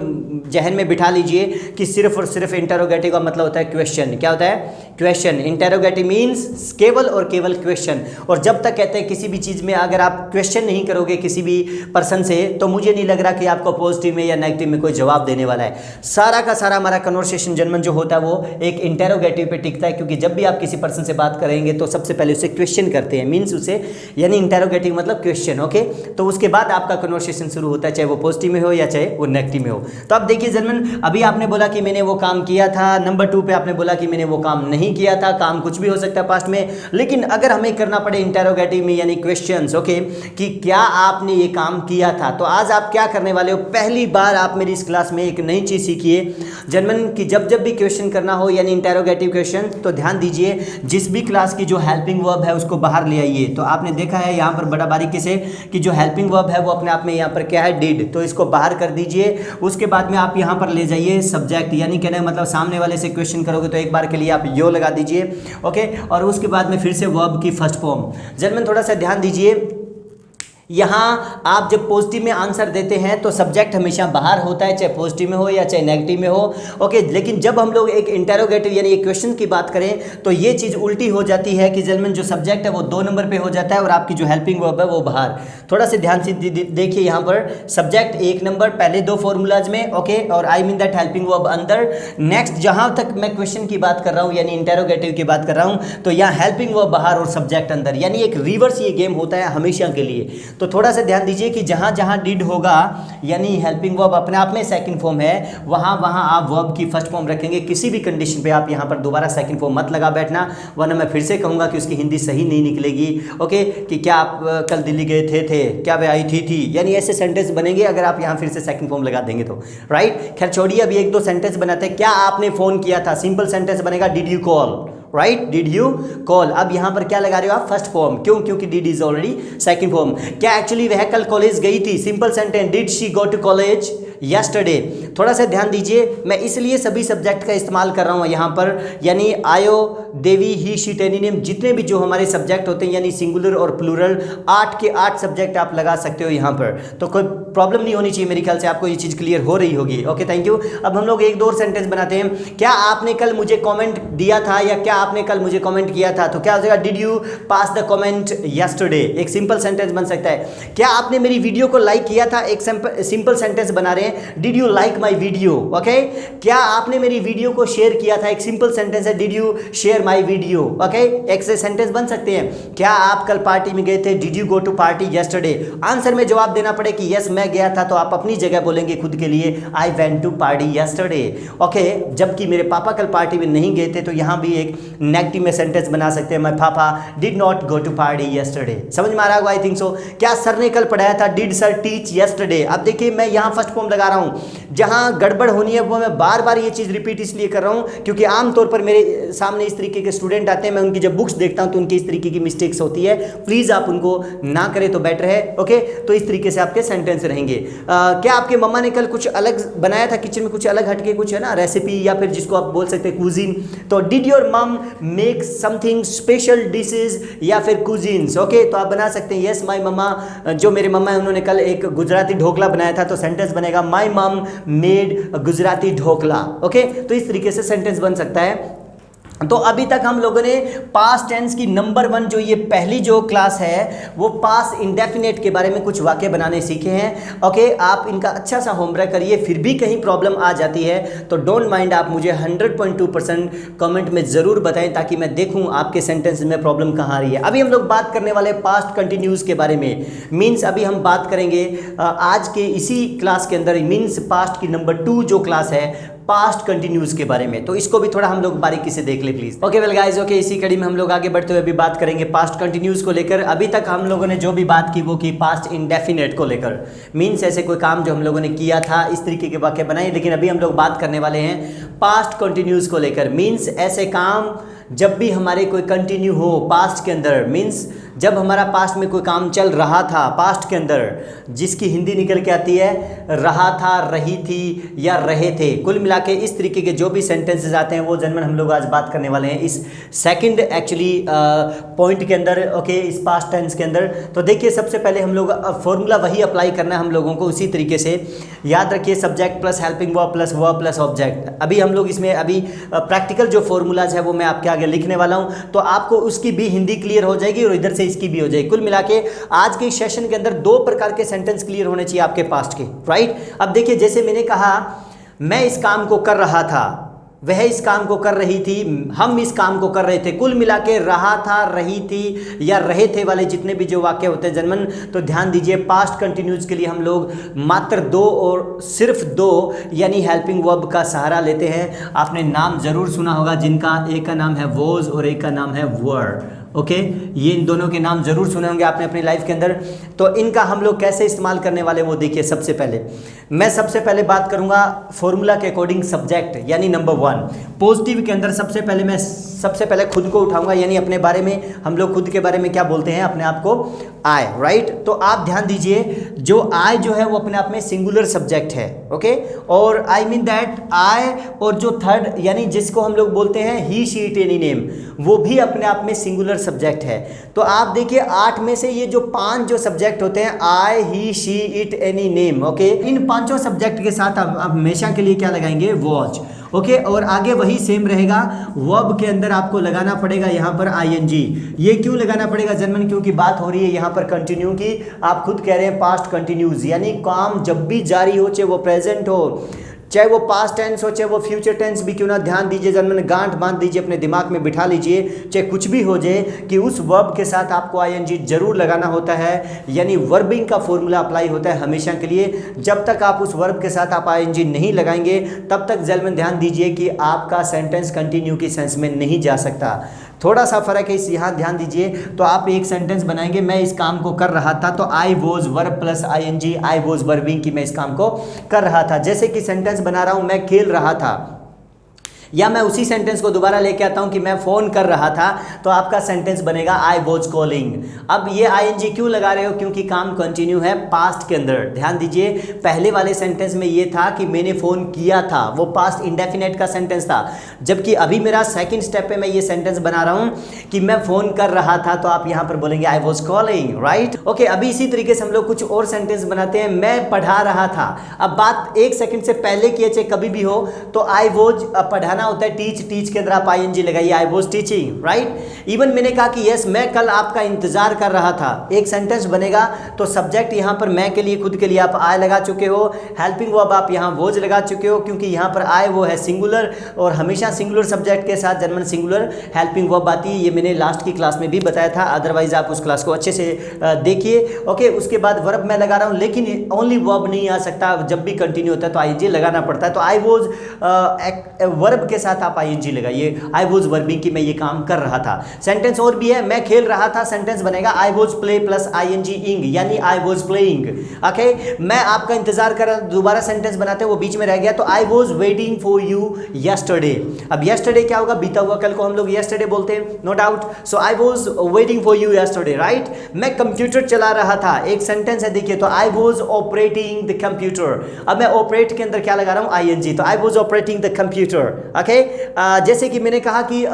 जहन में बिठा लीजिए कि सिर्फ और सिर्फ इंटेरोगेटिव का मतलब होता है क्वेश्चन। क्या होता है, क्वेश्चन। इंटेरोगेटिव मीन्स केवल और केवल क्वेश्चन। और जब तक कहते हैं किसी भी चीज़ में अगर आप क्वेश्चन नहीं करोगे किसी भी पर्सन से, तो मुझे नहीं लग रहा कि आपको पॉजिटिव में या नेगेटिव में कोई जवाब देने वाला है। सारा का सारा हमारा कन्वर्सेशन जनरल जो होता है वो एक इंटेरोगेटिव पे टिकता है, क्योंकि जब भी आप किसी पर्सन से बात करेंगे तो सबसे पहले उसे क्वेश्चन करते हैं, मीन्स उसे, यानी इंटेरोगेटिव मतलब क्वेश्चन। ओके, तो उसके बाद आपका कन्वर्सेशन शुरू होता है, चाहे वो पॉजिटिव में हो या चाहे वो नेगेटिव में हो। तो अब देखिए जनरल, अभी आपने बोला कि मैंने वो काम किया था, नंबर 2 पे आपने बोला कि मैंने वो काम नहीं किया था। काम कुछ भी हो सकता है पास्ट में, लेकिन अगर हमें करना पड़े इंटेरोगेटिव में यानी क्वेश्चंस, ओके, कि क्या आपने ये काम किया था, तो आज आप क्या करने वाले हो, पहली बार आप मेरी इस क्लास में एक नई चीज़ सीखिए जनरल कि जब भी क्वेश्चन करना हो यानी इंटेरोगेटिव क्वेश्चन, तो ध्यान दीजिए जिस भी क्लास की जो हेल्पिंग वर्ब है उसको बाहर ले आइए। तो आपने देखा है यहाँ पर बड़ा बारीकी से कि जो हेल्पिंग वर्ब है वो अपने आप में यहाँ पर क्या है, डिड, तो इसको बाहर कर दीजिए। उसके बाद में आप यहाँ पर ले जाइए सब्जेक्ट, यानी कहने का मतलब सामने वाले से क्वेश्चन करोगे तो एक बार के लिए आप यो लगा दीजिए। ओके, और उसके बाद में फिर से वर्ब की फर्स्ट फॉर्म। जेंटलमैन थोड़ा सा ध्यान दीजिए, यहाँ आप जब पॉजिटिव में आंसर देते हैं तो सब्जेक्ट हमेशा बाहर होता है, चाहे पॉजिटिव में हो या चाहे नेगेटिव में हो। ओके, लेकिन जब हम लोग एक इंटेरोगेटिव यानी एक क्वेश्चन की बात करें तो ये चीज़ उल्टी हो जाती है कि जेंटलमैन जो सब्जेक्ट है वो 2 नंबर पे हो जाता है और आपकी जो हेल्पिंग वर्ब है वो बाहर। थोड़ा सा ध्यान से देखिए, यहाँ पर सब्जेक्ट 1 नंबर पहले 2 फॉर्मूलाज में। ओके, और I mean that helping verb अंदर। नेक्स्ट जहाँ तक मैं क्वेश्चन की बात कर रहा हूँ यानी इंटेरोगेटिव की बात कर रहा हूँ तो यहाँ हेल्पिंग वर्ब बाहर और सब्जेक्ट अंदर, यानी एक रिवर्स ये गेम होता है हमेशा के लिए। तो थोड़ा सा ध्यान दीजिए कि जहां जहां डिड होगा यानी हेल्पिंग वर्ब अपने आप में सेकंड फॉर्म है, वहां वहां आप वर्ब की फर्स्ट फॉर्म रखेंगे। किसी भी कंडीशन पे आप यहां पर दोबारा सेकंड फॉर्म मत लगा बैठना, वरना मैं फिर से कहूंगा कि उसकी हिंदी सही नहीं निकलेगी। ओके, कि क्या आप कल दिल्ली गए थे, क्या वे आई थी, यानी ऐसे सेंटेंस बनेंगे अगर आप यहां फिर से सेकंड फॉर्म लगा देंगे तो। राइट, खैर छोड़िए, अभी 1-2 सेंटेंस बनाते हैं। क्या आपने फोन किया था, सिंपल सेंटेंस बनेगा did you call. Right, did you call. अब यहां पर क्या लगा रहे हो आप, फर्स्ट फॉर्म। क्यों? क्योंकि did is already second form. क्या एक्चुअली वह कल कॉलेज गई थी, simple sentence did she go to college yesterday. थोड़ा सा ध्यान दीजिए, मैं इसलिए सभी सब्जेक्ट का इस्तेमाल कर रहा हूं यहां पर, यानी आयो, देवी, ही, शी, टेनिनियम, जितने भी जो हमारे सब्जेक्ट होते हैं यानी सिंगुलर और प्लूरल, 8 के 8 सब्जेक्ट आप लगा सकते हो यहां पर, तो कोई प्रॉब्लम नहीं होनी चाहिए। मेरे ख्याल से आपको ये चीज़ क्लियर हो रही होगी। Okay, thank you. अब हम लोग 1-2 और सेंटेंस बनाते हैं। क्या आपने कल मुझे कमेंट दिया था, या क्या आपने कल मुझे कमेंट किया था, तो क्या हो जाएगा, did you pass the comment yesterday. एक सिंपल सेंटेंस बन सकता है। क्या आपने मेरी वीडियो को लाइक किया था, एक सिंपल सेंटेंस बना रहे हैं, did you like my video. Okay, क्या आपने मेरी वीडियो को शेयर किया था, एक सिंपल सेंटेंस है, did you share my video. Okay, एक से सेंटेंस बन सकते हैं। क्या आप कल पार्टी में गए थे, did you go to party yesterday. Answer में जवाब देना पड़े कि यस मैं गया था, तो आप अपनी जगह बोलेंगे खुद के लिए I went to party yesterday. Okay, जबकि मेरे पापा कल पार्टी में नहीं गए थे, तो यहां भी एक नेगेटिव में सेंटेंस बना सकते हैं, my papa did not go to party yesterday. समझ में आ रहा होगा, आई थिंक सो। क्या सर ने कल पढ़ाया था, डिड सर टीच यस्टरडे। अब देखिए, मैं यहां फर्स्ट फॉर्म लगा रहा हूं, जहां गड़बड़ होनी है वो मैं बार बार ये चीज रिपीट इसलिए कर रहा हूं क्योंकि आमतौर पर मेरे सामने इस तरीके के स्टूडेंट आते हैं, मैं उनकी जब बुक्स देखता हूं तो उनकी इस तरीके की मिस्टेक्स होती है। प्लीज आप उनको ना करें तो बेटर है। ओके, तो इस तरीके से आपके सेंटेंस रहेंगे। क्या आपके मम्मा ने कल कुछ अलग बनाया था किचन में, कुछ अलग हटके कुछ है ना रेसिपी, या फिर जिसको आप बोल सकते हैं कुजीन। तो डिड योर मम मेक समथिंग स्पेशल डिशेज या फिर कुजीन्स। ओके, तो आप बना सकते हैं यस माय मम्मा, जो मेरे मम्मा है उन्होंने कल एक गुजराती ढोकला बनाया था, तो सेंटेंस बनेगा my mum made Gujarati dhokla. Okay, तो इस तरीके से सेंटेंस बन सकता है। तो अभी तक हम लोगों ने पास्ट टेंस की नंबर 1 जो ये पहली जो क्लास है वो पास्ट इंडेफिनेट के बारे में कुछ वाक्य बनाने सीखे हैं। ओके, आप इनका अच्छा सा होमवर्क करिए। फिर भी कहीं प्रॉब्लम आ जाती है तो डोंट माइंड, आप मुझे 100.2% कमेंट में ज़रूर बताएं ताकि मैं देखूं आपके सेंटेंस में प्रॉब्लम कहाँ आ रही है। अभी हम लोग बात करने वाले पास्ट कंटिन्यूस के बारे में। मीन्स अभी हम बात करेंगे आज के इसी क्लास के अंदर, मीन्स पास्ट की नंबर 2 जो क्लास है पास्ट कंटिन्यूस के बारे में, तो इसको भी थोड़ा हम लोग बारीकी से देख ले please. Okay well guys, okay, इसी कड़ी में हम लोग आगे बढ़ते हुए अभी बात करेंगे पास्ट कंटिन्यूस को लेकर। अभी तक हम लोगों ने जो भी बात की वो की पास्ट इंडेफिनेट को लेकर, मीन्स ऐसे कोई काम जो हम लोगों ने किया था इस तरीके के वाक्य बनाए। लेकिन अभी हम लोग बात करने वाले हैं पास्ट कंटिन्यूस को लेकर। मीन्स ऐसे काम जब भी हमारे कोई कंटिन्यू हो पास्ट के अंदर, मीन्स जब हमारा पास्ट में कोई काम चल रहा था पास्ट के अंदर, जिसकी हिंदी निकल के आती है रहा था, रही थी या रहे थे। कुल मिला के इस तरीके के जो भी सेंटेंसेस आते हैं वो जनरल हम लोग आज बात करने वाले हैं इस सेकंड एक्चुअली पॉइंट के अंदर। ओके, इस पास्ट टेंस के अंदर तो देखिए सबसे पहले हम लोग फॉर्मूला वही अप्लाई करना है हम लोगों को उसी तरीके से। याद रखिए subject plus helping verb plus object. अभी हम लोग इसमें अभी प्रैक्टिकल जो फॉर्मूलाज है वो मैं आपके आगे लिखने वाला हूं, तो आपको उसकी भी हिंदी क्लियर हो जाएगी और इधर से इसकी भी हो जाएगी। कुल मिला के आज के सेशन के अंदर 2 प्रकार के सेंटेंस क्लियर होने चाहिए आपके पास्ट के। राइट, अब देखिए जैसे मैंने कहा मैं इस काम को कर रहा था, वह इस काम को कर रही थी, हम इस काम को कर रहे थे। कुल मिला के रहा था, रही थी या रहे थे वाले जितने भी जो वाक्य होते हैं जनमन, तो ध्यान दीजिए पास्ट कंटिन्यूज के लिए हम लोग मात्र 2 और सिर्फ 2 यानी हेल्पिंग वर्ब का सहारा लेते हैं। आपने नाम जरूर सुना होगा जिनका, एक का नाम है वॉज और एक का नाम है वर। ओके, ये इन दोनों के नाम जरूर सुने होंगे आपने अपनी लाइफ के अंदर। तो इनका हम लोग कैसे इस्तेमाल करने वाले वो देखिए। सबसे पहले बात करूंगा फॉर्मूला के अकॉर्डिंग सब्जेक्ट यानी नंबर 1 पॉजिटिव के अंदर। सबसे पहले खुद को उठाऊंगा, यानी अपने बारे में हम लोग खुद के बारे में क्या बोलते हैं अपने आप को आई, राइट। तो आप ध्यान दीजिए, जो आई जो है वो अपने आप में सिंगुलर सब्जेक्ट है, ओके। और आई मीन दैट आई, और जो थर्ड यानी जिसको हम लोग बोलते हैं ही शी इट एनी नेम, वो भी अपने आप में सिंगुलर सब्जेक्ट है। तो आप देखिए 8 में से ये जो 5 जो सब्जेक्ट होते हैं, I, he, she, it, any name, okay, इन पांचों सब्जेक्ट के साथ आप हमेशा के लिए क्या लगाएंगे, वॉच, ओके। और आगे वही सेम रहेगा, वर्ब के अंदर आपको लगाना पड़ेगा यहाँ पर आईएनजी। ये क्यों लगाना पड़ेगा जर्मन, क्योंकि बात हो रही है यहाँ पर कंटिन्यू की। आप खुद कह रहे हैं पास्ट कंटिन्यूज, यानी काम जब भी जारी हो, चाहे वो प्रेजेंट हो, चाहे वो पास्ट टेंस हो, चाहे वो फ्यूचर टेंस भी क्यों ना, ध्यान दीजिए जर्मन, गांठ बांध दीजिए, अपने दिमाग में बिठा लीजिए, चाहे कुछ भी हो जाए कि उस वर्ब के साथ आपको आईएनजी जरूर लगाना होता है। यानी वर्बिंग का फॉर्मूला अप्लाई होता है हमेशा के लिए। जब तक आप उस वर्ब के साथ आप आईएनजी नहीं लगाएंगे, तब तक जर्मन ध्यान दीजिए कि आपका सेंटेंस कंटिन्यू की सेंस में नहीं जा सकता। थोड़ा सा फर्क है इस, यहाँ ध्यान दीजिए। तो आप एक सेंटेंस बनाएंगे, मैं इस काम को कर रहा था, तो I was verb plus ING, I was verbing की मैं इस काम को कर रहा था। जैसे कि सेंटेंस बना रहा हूं, मैं खेल रहा था, या मैं उसी सेंटेंस को दोबारा लेके आता हूं कि मैं फोन कर रहा था, तो आपका सेंटेंस बनेगा आई वॉज कॉलिंग। अब ये आईएनजी क्यों लगा रहे हो, क्योंकि काम कंटिन्यू है पास्ट के अंदर। ध्यान दीजिए, पहले वाले सेंटेंस में ये था कि मैंने फोन किया था, वो पास्ट इंडेफिनेट का सेंटेंस था। जबकि अभी मेरा सेकंड स्टेप पे मैं ये सेंटेंस बना रहा हूं कि मैं फोन कर रहा था, तो आप यहां पर बोलेंगे I was calling, right, okay. अभी इसी तरीके से हम लोग कुछ और सेंटेंस बनाते हैं, मैं पढ़ा रहा था। अब बात 1 सेकंड से पहले की है, चाहे कभी भी हो, तो आई वॉज पढ़ाना होता है टीच, टीच के अंदर आप आईएनजी लगाइए, I was teaching, right. Even मैंने कहा कि यस मैं कल आपका इंतजार कर रहा था, एक सेंटेंस बनेगा, तो सब्जेक्ट यहां पर मैं के लिए, खुद के लिए आप आई लगा चुके हो, हेल्पिंग वर्ब आप यहां वॉज लगा चुके हो, क्योंकि यहां पर आई वो है सिंगुलर, और हमेशा सिंगुलर सब्जेक्ट के साथ जर्मन सिंगुलर हेल्पिंग वर्ब आती है। ये मैंने लास्ट की क्लास में भी बताया था, अदरवाइज आप उस क्लास को अच्छे से देखिए, ओके। उसके बाद वर्ब मैं लगा रहा हूं, लेकिन ओनली वर्ब नहीं आ सकता, जब भी कंटिन्यू होता है तो आईएनजी लगाना पड़ता है। तो आई वॉज वर्ब के साथ आप आईएनजी लगाइए, आई वॉज वर्बिंग की मैं ये काम कर रहा था। सेंटेंस और भी है, मैं खेल रहा था, सेंटेंस बनेगा I was play plus I N G ing, यानी आई वॉज प्लेइंग, ओके। मैं आपका इंतजार कर रहा, दोबारा सेंटेंस बनाते हैं, वो बीच में रह गया, तो I was waiting for you yesterday. अब यस्टरडे क्या होगा, बीता हुआ कल को हम लोग यस्टरडे बोलते हैं, no doubt. So I was waiting for you yesterday, right. मैं कंप्यूटर चला रहा था, एक सेंटेंस है, देखिए, तो I was operating the computer. अब मैं ऑपरेट के अंदर क्या लगा रहा हूं, आईएनजी, तो I was operating the computer, okay. जैसे कि मैंने कहा कि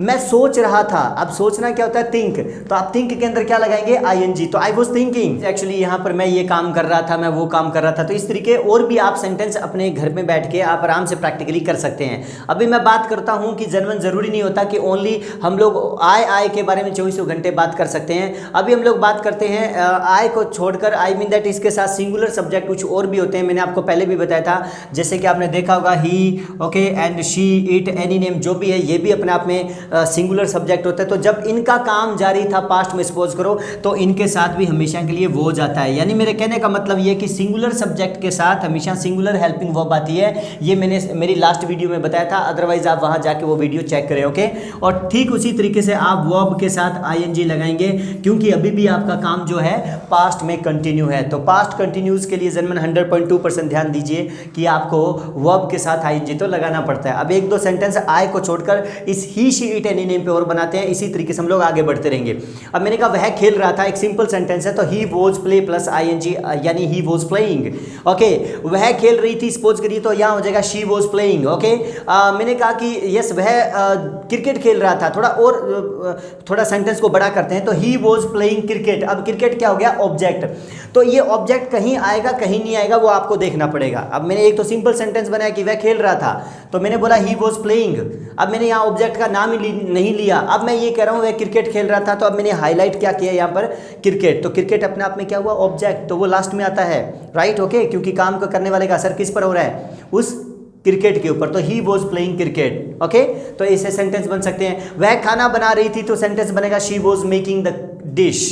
मैं सोच रहा था, अब सोचना क्या होता है, थिंक, तो आप थिंक के अंदर क्या लगाएंगे, आईएनजी, तो आई वाज थिंकिंग, एक्चुअली यहां पर मैं ये काम कर रहा था, मैं वो काम कर रहा था। तो इस तरीके और भी आप सेंटेंस अपने घर में बैठ के आप आराम से प्रैक्टिकली कर सकते हैं। अभी मैं बात करता हूं कि जर्मन जरूरी नहीं होता कि ओनली हम लोग आई के बारे में 24 घंटे बात कर सकते हैं। अभी हम लोग बात करते हैं आई को छोड़कर, आई मीन दैट इसके साथ सिंगुलर सब्जेक्ट कुछ और भी होते हैं, मैंने आपको पहले भी बताया था, जैसे कि आपने देखा होगा he, okay, and she, it, any name, जो भी है ये भी अपने आप में सिंगुलर सब्जेक्ट होता है। तो जब इनका काम जारी था पास्ट में सपोज करो, तो इनके साथ भी हमेशा के लिए वो जाता है। यानी मेरे कहने का मतलब ये कि सिंगुलर सब्जेक्ट के साथ हमेशा सिंगुलर हेल्पिंग वर्ब आती है। ये मैंने मेरी लास्ट वीडियो में बताया था, अदरवाइज आप वहां जाके वो वीडियो चेक करें, ओके। और ठीक उसी तरीके से आप वर्ब के साथ आईएनजी लगाएंगे, क्योंकि अभी भी आपका काम जो है पास्ट में कंटिन्यू है। तो पास्ट कंटिन्यूज के लिए जर्मन 100.2% ध्यान दीजिए कि आपको वर्ब के साथ आईएनजी तो लगाना पड़ता है। अब एक दो सेंटेंस आई को छोड़कर इस ही, शी, इट, एनी नेम पे और बनाते हैं, इसी तरीके से हम लोग आगे बढ़ते रहेंगे। अब मैंने कहा वह खेल रहा था, एक सिंपल सेंटेंस है, तो he was play plus I N G, यानी ही वॉज प्लेइंग, ओके। वह खेल रही थी, सपोज करिए, तो यहाँ हो जाएगा शी वॉज प्लेइंग, ओके। मैंने कहा कि यस वह क्रिकेट खेल रहा था, थोड़ा सेंटेंस को बड़ा करते हैं, तो ही वॉज प्लेइंग क्रिकेट। अब क्रिकेट क्या हो गया, ऑब्जेक्ट, तो ये ऑब्जेक्ट कहीं आएगा कहीं नहीं आएगा, वो आपको देखना पड़ेगा। अब मैंने एक तो सिंपल सेंटेंस बनाया कि वह खेल रहा था, तो मैंने बोला ही वॉज प्लेइंग। अब मैंने यहाँ ऑब्जेक्ट का नाम ही नहीं लिया, अब मैं ये कह रहा हूँ वह क्रिकेट खेल रहा था, तो अब मैंने हाईलाइट क्या किया यहाँ पर, क्रिकेट। तो क्रिकेट अपने आप में क्या हुआ, ऑब्जेक्ट, तो वो लास्ट में आता है, राइट, ओके, क्योंकि काम को करने वाले का असर किस पर हो रहा है, उस क्रिकेट के ऊपर। तो he was playing cricket, okay. तो ऐसे सेंटेंस बन सकते हैं। वह खाना बना रही थी, तो सेंटेंस बनेगा she was making the dish,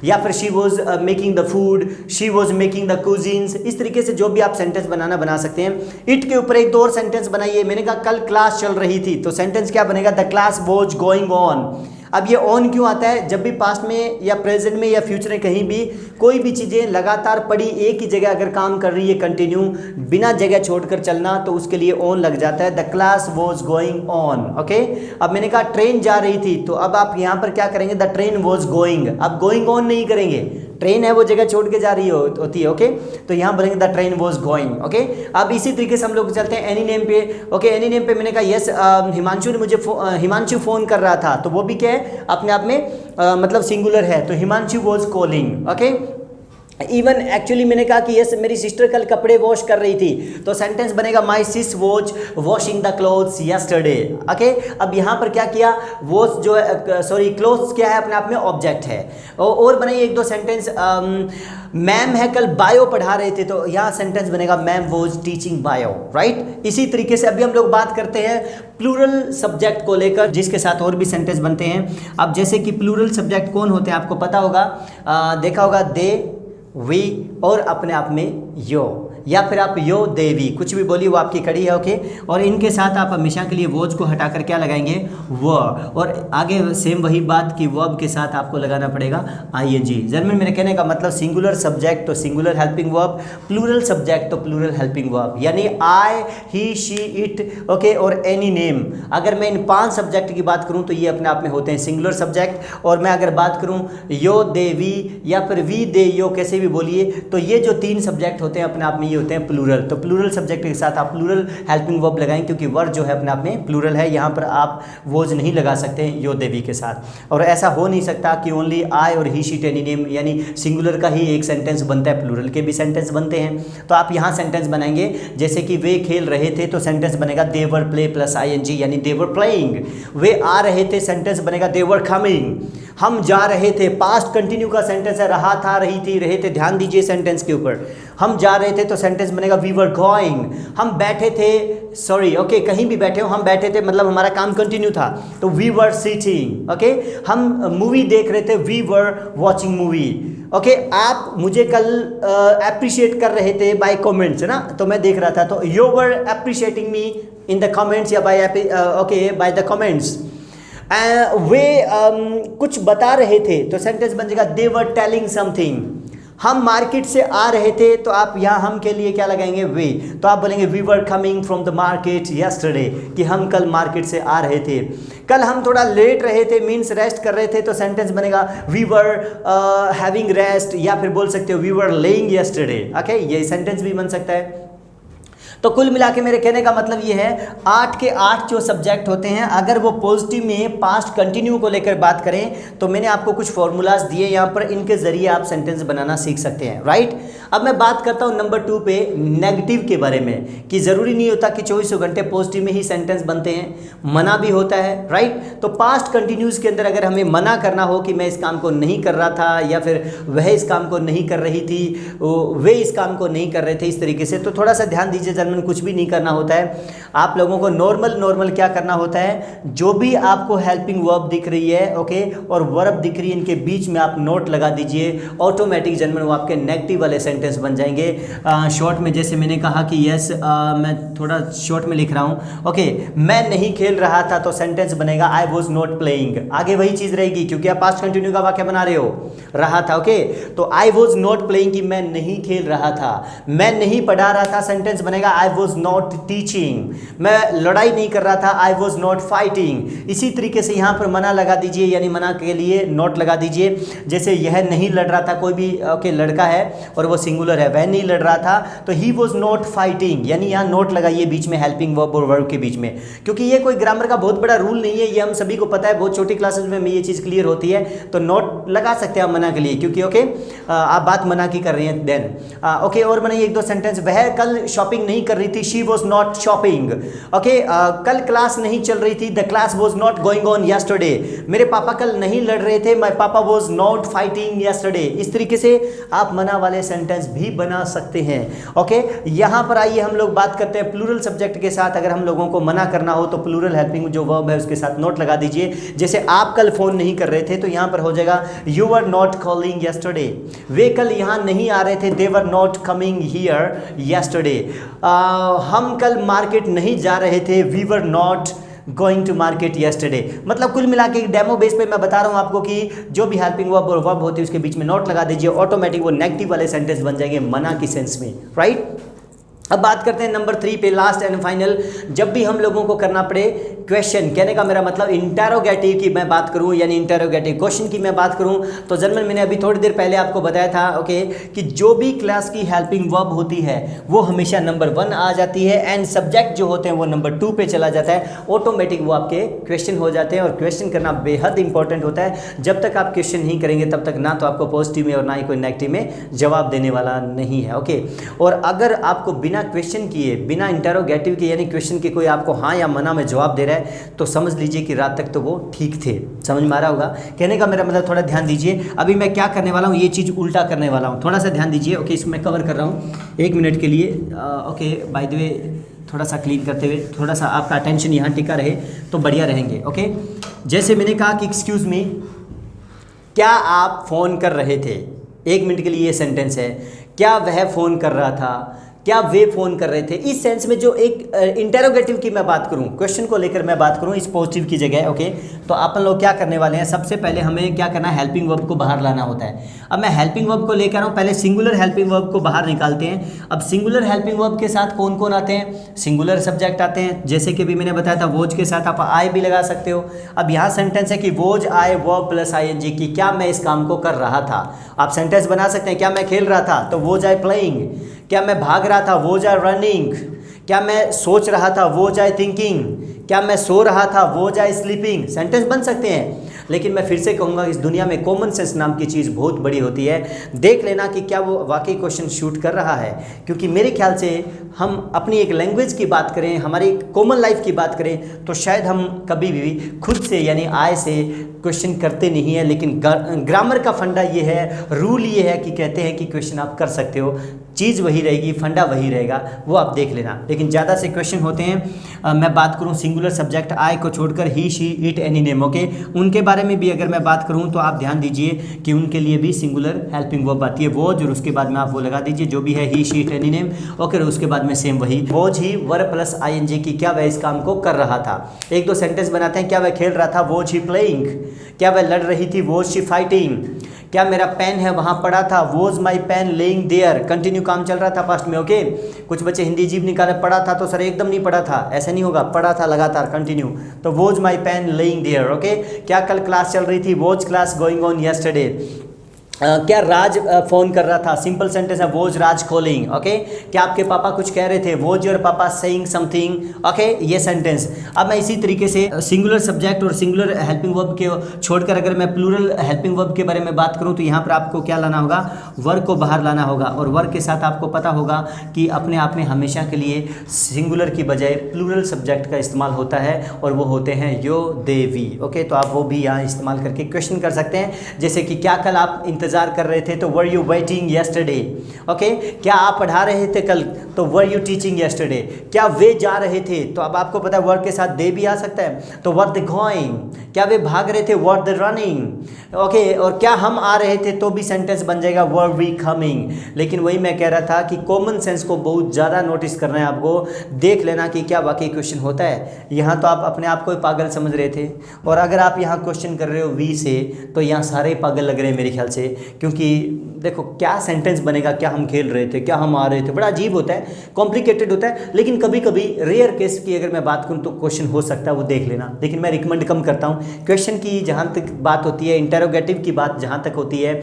या फिर she was making the food, she was making the cuisines. इस तरीके से जो भी आप सेंटेंस बना सकते हैं। इट के ऊपर एक दो और सेंटेंस बनाइए। मैंने कहा कल क्लास चल रही थी, तो सेंटेंस क्या बनेगा, the class was going on. अब ये ऑन क्यों आता है? जब भी पास्ट में या प्रेजेंट में या फ्यूचर में कहीं भी कोई भी चीज़ें लगातार पड़ी एक ही जगह अगर काम कर रही है कंटिन्यू, बिना जगह छोड़कर चलना, तो उसके लिए ऑन लग जाता है। The class was going on. Okay, अब मैंने कहा ट्रेन जा रही थी, तो अब आप यहाँ पर क्या करेंगे? The train was going. अब गोइंग ऑन नहीं करेंगे, ट्रेन है वो जगह छोड़ के जा रही होती है। ओके, तो यहाँ बोलेंगे the train was going. Okay, अब इसी तरीके से हम लोग चलते हैं एनी नेम पे। ओके, एनी नेम पे मैंने कहा यस हिमांशु ने मुझे हिमांशु फोन कर रहा था, तो वो भी क्या है? अपने आप में मतलब सिंगुलर है, तो Himanshu was calling. Okay, even actually मैंने कहा कि यस मेरी सिस्टर कल कपड़े वॉश कर रही थी, तो सेंटेंस बनेगा my sis was washing the clothes yesterday. Okay, अब यहाँ पर क्या किया? वॉश जो है, सॉरी क्लोथ्स क्या है? अपने आप में ऑब्जेक्ट है। और बनाइए एक दो सेंटेंस। मैम है कल बायो पढ़ा रहे थे, तो यहाँ सेंटेंस बनेगा ma'am was teaching bio. Right, इसी तरीके से अभी हम लोग बात करते हैं प्लूरल सब्जेक्ट को लेकर, जिसके साथ और भी सेंटेंस बनते हैं। अब जैसे कि प्लूरल सब्जेक्ट कौन होते हैं आपको पता होगा, देखा होगा, दे, वी और अपने आप में यो, या फिर आप यो देवी, कुछ भी बोलिए वो आपकी कड़ी है। ओके, और इनके साथ आप हमेशा के लिए वोज को हटाकर क्या लगाएंगे? व, और आगे सेम वही बात कि वर्ब के साथ आपको लगाना पड़ेगा आईएनजी। जर्मन मेरे कहने का मतलब सिंगुलर सब्जेक्ट तो singular helping verb, plural subject तो प्लूरल हेल्पिंग वर्ब, यानी I, he, she, it. Okay, और एनी नेम। अगर मैं इन 5 सब्जेक्ट की बात करूं तो ये अपने आप में होते हैं सिंगुलर सब्जेक्ट। और मैं अगर बात करूं यो दे वी या फिर वी दे यो, कैसे भी बोलिए, तो ये जो 3 सब्जेक्ट होते हैं अपने आप में होते हैं प्लूरल। तो प्लूरल सब्जेक्ट के साथ आप प्लूरल हेल्पिंग वर्ब लगाएं, क्योंकि वर्ब जो है अपने आप में प्लूरल है। यहाँ पर आप वोज नहीं लगा सकते यो देवी के साथ, और ऐसा हो नहीं सकता कि ओनली आई और ही शीट एनी नेम यानी सिंगुलर का ही एक सेंटेंस बनता है, प्लूरल के भी सेंटेंस बनते हैं। तो आप यहाँ सेंटेंस बनाएंगे, जैसे कि वे खेल रहे थे, तो सेंटेंस बनेगा दे वर प्ले प्लस आईएनजी, यानी दे वर प्लेइंग। वे आ रहे थे, सेंटेंस बनेगा दे वर कमिंग। हम जा रहे थे, पास्ट कंटिन्यू का सेंटेंस है, रहा था, रही थी, रहे थे, ध्यान दीजिए सेंटेंस के ऊपर। हम जा रहे थे तो सेंटेंस बनेगा वी वर गोइंग। हम बैठे थे, सॉरी ओके, कहीं भी बैठे हो, हम बैठे थे मतलब हमारा काम कंटिन्यू था, तो वी वर सिटिंग। ओके, हम मूवी देख रहे थे, we were watching movie. Okay, आप मुझे कल अप्रिशिएट कर रहे थे बाय कमेंट्स, है ना, तो मैं देख रहा था, तो you were appreciating me in the comments या by okay by the comments. वे कुछ बता रहे थे, तो सेंटेंस बन जाएगा दे वर टेलिंग समथिंग। हम मार्केट से आ रहे थे, तो आप यहाँ हम के लिए क्या लगाएंगे? वे, तो आप बोलेंगे we were coming from the market yesterday, कि हम कल मार्केट से आ रहे थे। कल हम थोड़ा लेट रहे थे, मीन्स रेस्ट कर रहे थे, तो सेंटेंस बनेगा वी वर हैविंग रेस्ट, या फिर बोल सकते हो we were laying yesterday. Okay, ये सेंटेंस भी बन सकता है। तो कुल मिला के मेरे कहने का मतलब ये है, 8 के 8 जो सब्जेक्ट होते हैं, अगर वो पॉजिटिव में पास्ट कंटिन्यू को लेकर बात करें, तो मैंने आपको कुछ फॉर्मूलाज दिए यहाँ पर, इनके जरिए आप सेंटेंस बनाना सीख सकते हैं। राइट, अब मैं बात करता हूँ नंबर 2 पे, नेगेटिव के बारे में, कि ज़रूरी नहीं होता कि 24 घंटे पॉजिटिव में ही सेंटेंस बनते हैं, मना भी होता है। राइट, तो पास्ट कंटिन्यूज के अंदर अगर हमें मना करना हो कि मैं इस काम को नहीं कर रहा था, या फिर वह इस काम को नहीं कर रही थी, वे इस काम को नहीं कर रहे थे, इस तरीके से, तो थोड़ा सा ध्यान दीजिए, जर्मन कुछ भी नहीं करना होता है। आप लोगों को नॉर्मल क्या करना होता है, जो भी आपको हेल्पिंग वर्ब दिख रही है, ओके, और वर्ब दिख रही है, इनके बीच में आप नोट लगा दीजिए, ऑटोमेटिक जर्मन वो आपके नेगेटिव वाले सेंटेंस बन जाएंगे। शॉर्ट में जैसे मैंने कहा कि यस, मैं थोड़ा शॉर्ट में लिख रहा हूँ। ओके, मैं नहीं खेल रहा था, तो सेंटेंस बनेगा आई वॉज नॉट प्लेइंग। आगे वही चीज़ रहेगी, क्योंकि आप पास्ट कंटिन्यू का वाक्य बना रहे हो, रहा था। ओके, तो आई वॉज नॉट प्लेइंग कि मैं नहीं खेल रहा था। मैं नहीं पढ़ा रहा था, सेंटेंस बनेगा आई वॉज नॉट टीचिंग। मैं लड़ाई नहीं कर रहा था, आई वॉज नॉट फाइटिंग। इसी तरीके से यहाँ पर मना लगा दीजिए, यानी मना के लिए नोट लगा दीजिए। जैसे यह नहीं लड़ रहा था, कोई भी ओके लड़का है और वो सिंगुलर है, वह नहीं लड़ रहा था, तो ही वॉज नॉट फाइटिंग, यानी यहाँ नोट लगाइए बीच में, हेल्पिंग वर्ब और वर्ब के बीच में, क्योंकि ये कोई ग्रामर का बहुत बड़ा रूल नहीं है, ये हम सभी को पता है, बहुत छोटी क्लासेस में ये चीज़ क्लियर होती है, तो नोट लगा सकते हैं आप मना के लिए, क्योंकि ओके आप बात मना की कर रही हैं देन। ओके, और मैंने एक दो सेंटेंस, वह कल शॉपिंग नहीं कर रही थी, she was not shopping. Okay, कल क्लास नहीं चल रही थी, the class was not going on yesterday. मेरे पापा कल नहीं लड़ रहे थे, माय पापा वॉज नॉट फाइटिंग यस्टरडे। इस तरीके से आप मना वाले सेंटेंस भी बना सकते हैं। ओके, यहाँ पर आइए हम लोग बात करते हैं प्लूरल सब्जेक्ट के साथ। अगर हम लोगों को मना करना हो तो प्लूरल हेल्पिंग जो वर्ब है उसके साथ नोट लगा दीजिए। जैसे आप कल फोन नहीं कर रहे थे, तो यहाँ पर हो जाएगा you were not calling yesterday. वे कल यहाँ नहीं आ रहे थे, they were not coming here yesterday. हम कल मार्केट नहीं जा रहे थे, we were not going to market yesterday. मतलब कुल मिला के डेमो बेस पे मैं बता रहा हूँ आपको कि जो भी हेल्पिंग वर्ब और वर्ब होती है उसके बीच में नॉट लगा दीजिए, ऑटोमेटिक वो नेगेटिव वाले सेंटेंस बन जाएंगे मना की सेंस में, राइट। अब बात करते हैं नंबर 3 पे, लास्ट एंड फाइनल। जब भी हम लोगों को करना पड़े क्वेश्चन, कहने का मेरा मतलब इंटेरोगेटिव की मैं बात करूं, यानी इंटेरोगेटिव क्वेश्चन की मैं बात करूं, तो जनरल मैंने अभी थोड़ी देर पहले आपको बताया था ओके कि जो भी क्लास की हेल्पिंग वर्ब होती है वो हमेशा नंबर 1 आ जाती है एंड सब्जेक्ट जो होते हैं वो नंबर 2 पे चला जाता है। ऑटोमेटिक वो आपके क्वेश्चन हो जाते हैं और क्वेश्चन करना बेहद इंपॉर्टेंट होता है। जब तक आप क्वेश्चन नहीं करेंगे तब तक ना तो आपको पॉजिटिव में और ना ही कोई नेगेटिव में जवाब देने वाला नहीं है, ओके। और अगर आपको बिना क्वेश्चन किए, बिना इंटेरोगेटिव के यानी क्वेश्चन के कोई आपको हाँ या मना में जवाब दे रहा है तो समझ लीजिए कि रात तक तो वो ठीक थे। समझ में आ रहा होगा कहने का मेरा मतलब, थोड़ा ध्यान दीजिए। अभी मैं क्या करने वाला हूँ, ये चीज़ उल्टा करने वाला हूँ, थोड़ा सा ध्यान दीजिए, ओके। इसको मैं कवर कर रहा हूँ 1 मिनट के लिए, ओके। बाय द वे थोड़ा सा क्लीन करते हुए थोड़ा सा आपका अटेंशन यहाँ टिका रहे तो बढ़िया रहेंगे, ओके। जैसे मैंने कहा कि एक्सक्यूज़ मी, क्या आप फ़ोन कर रहे थे, 1 मिनट के लिए ये सेंटेंस है। क्या वह फ़ोन कर रहा था, क्या वे फ़ोन कर रहे थे, इस सेंस में जो एक इंटेरोगेटिव की मैं बात करूं, क्वेश्चन को लेकर मैं बात करूं इस पॉजिटिव की जगह, ओके। तो अपन लोग क्या करने वाले हैं, सबसे पहले हमें क्या करना है, हेल्पिंग वर्ब को बाहर लाना होता है। अब मैं हेल्पिंग वर्ब को लेकर आऊँ, पहले सिंगुलर हेल्पिंग वर्ब को बाहर निकालते हैं। अब सिंगुलर हेल्पिंग वर्ब के साथ कौन कौन आते हैं, सिंगुलर सब्जेक्ट आते हैं, जैसे कि भी मैंने बताया था वोज के साथ आप आई भी लगा सकते हो। अब यहाँ सेंटेंस है कि was I verb plus ING की, क्या मैं इस काम को कर रहा था। आप सेंटेंस बना सकते हैं, क्या मैं खेल रहा था तो वोज आई प्लेइंग, क्या मैं भाग रहा था वोज आई रनिंग, क्या मैं सोच रहा था वोज आई थिंकिंग, क्या मैं सो रहा था वोज आई स्लीपिंग। सेंटेंस बन सकते हैं, लेकिन मैं फिर से कहूँगा इस दुनिया में कॉमन सेंस नाम की चीज़ बहुत बड़ी होती है। देख लेना कि क्या वो वाकई क्वेश्चन शूट कर रहा है, क्योंकि मेरे ख्याल से हम अपनी एक लैंग्वेज की बात करें, हमारी कॉमन लाइफ की बात करें तो शायद हम कभी भी खुद से यानी आय से क्वेश्चन करते नहीं है। लेकिन ग्रामर का फंडा ये है, रूल ये है कि कहते हैं कि क्वेश्चन आप कर सकते हो, चीज़ वही रहेगी, फंडा वही रहेगा, वो आप देख लेना। लेकिन ज़्यादा से क्वेश्चन होते हैं, मैं बात करूं सिंगुलर सब्जेक्ट आई को छोड़कर he she it any name, okay. उनके बारे में भी अगर मैं बात करूं तो आप ध्यान दीजिए कि उनके लिए भी सिंगुलर हेल्पिंग वर्ब आती है वोज, और उसके बाद में आप वो लगा दीजिए जो भी है he she it any name, okay. और उसके बाद में सेम वही was he verb plus ING की, क्या वह इस काम को कर रहा था। 1-2 सेंटेंस बनाते हैं, क्या वह खेल रहा था वोज ही प्लेइंग, क्या वह लड़ रही थी वोज शी फाइटिंग, क्या मेरा पेन है वहाँ पड़ा था was my pen laying there, continue काम चल रहा था पास्ट में, ओके। कुछ बच्चे हिंदी जीव निकाले, पड़ा था तो सर एकदम नहीं पड़ा था, ऐसा नहीं होगा, पड़ा था लगातार कंटिन्यू, तो was my pen laying there, okay. क्या कल क्लास चल रही थी was class going on yesterday, क्या राज फ़ोन कर रहा था, सिंपल सेंटेंस है वोज राज कॉलिंग, ओके। क्या आपके पापा कुछ कह रहे थे was your papa saying something, okay, ये सेंटेंस। अब मैं इसी तरीके से सिंगुलर सब्जेक्ट और सिंगुलर हेल्पिंग वर्ब के छोड़कर अगर मैं प्लूरल हेल्पिंग वर्ब के बारे में बात करूं तो यहाँ पर आपको क्या लाना होगा, वर्ग को बाहर लाना होगा। और वर्ग के साथ आपको पता होगा कि अपने आप में हमेशा के लिए सिंगुलर की बजाय प्लूरल सब्जेक्ट का इस्तेमाल होता है और वो होते हैं यो दे वी, ओके। तो आप वो भी यहाँ इस्तेमाल करके क्वेश्चन कर सकते हैं, जैसे कि क्या कल आप इंतजार कर रहे थे तो were you waiting yesterday, okay. क्या आप पढ़ा रहे थे कल तो वर यू टीचिंग येस्टरडे, क्या वे जा रहे थे तो अब आपको पता है वर्ड के साथ दे भी आ सकता है तो वर द गोइंग, क्या वे भाग रहे थे वर द रनिंग, ओके। और क्या हम आ रहे थे तो भी सेंटेंस बन जाएगा वर वी कमिंग। लेकिन वही मैं कह रहा था कि कॉमन सेंस को बहुत ज़्यादा नोटिस करना है आपको, देख लेना कि क्या वाकई क्वेश्चन होता है। यहाँ तो आप अपने आप को पागल समझ रहे थे, और अगर आप यहाँ क्वेश्चन कर रहे हो वी से तो यहाँ सारे पागल लग रहे हैं मेरे ख्याल से, क्योंकि देखो क्या सेंटेंस बनेगा, क्या हम खेल रहे थे, क्या हम आ रहे थे, बड़ा अजीब होता है, कॉम्प्लिकेटेड होता है। लेकिन कभी कभी रेयर केस की अगर मैं बात करूं तो क्वेश्चन हो सकता है, वो देख लेना। लेकिन मैं रिकमेंड कम करता हूं। क्वेश्चन की जहां तक बात होती है, इंटेरोगेटिव की बात जहां तक होती है,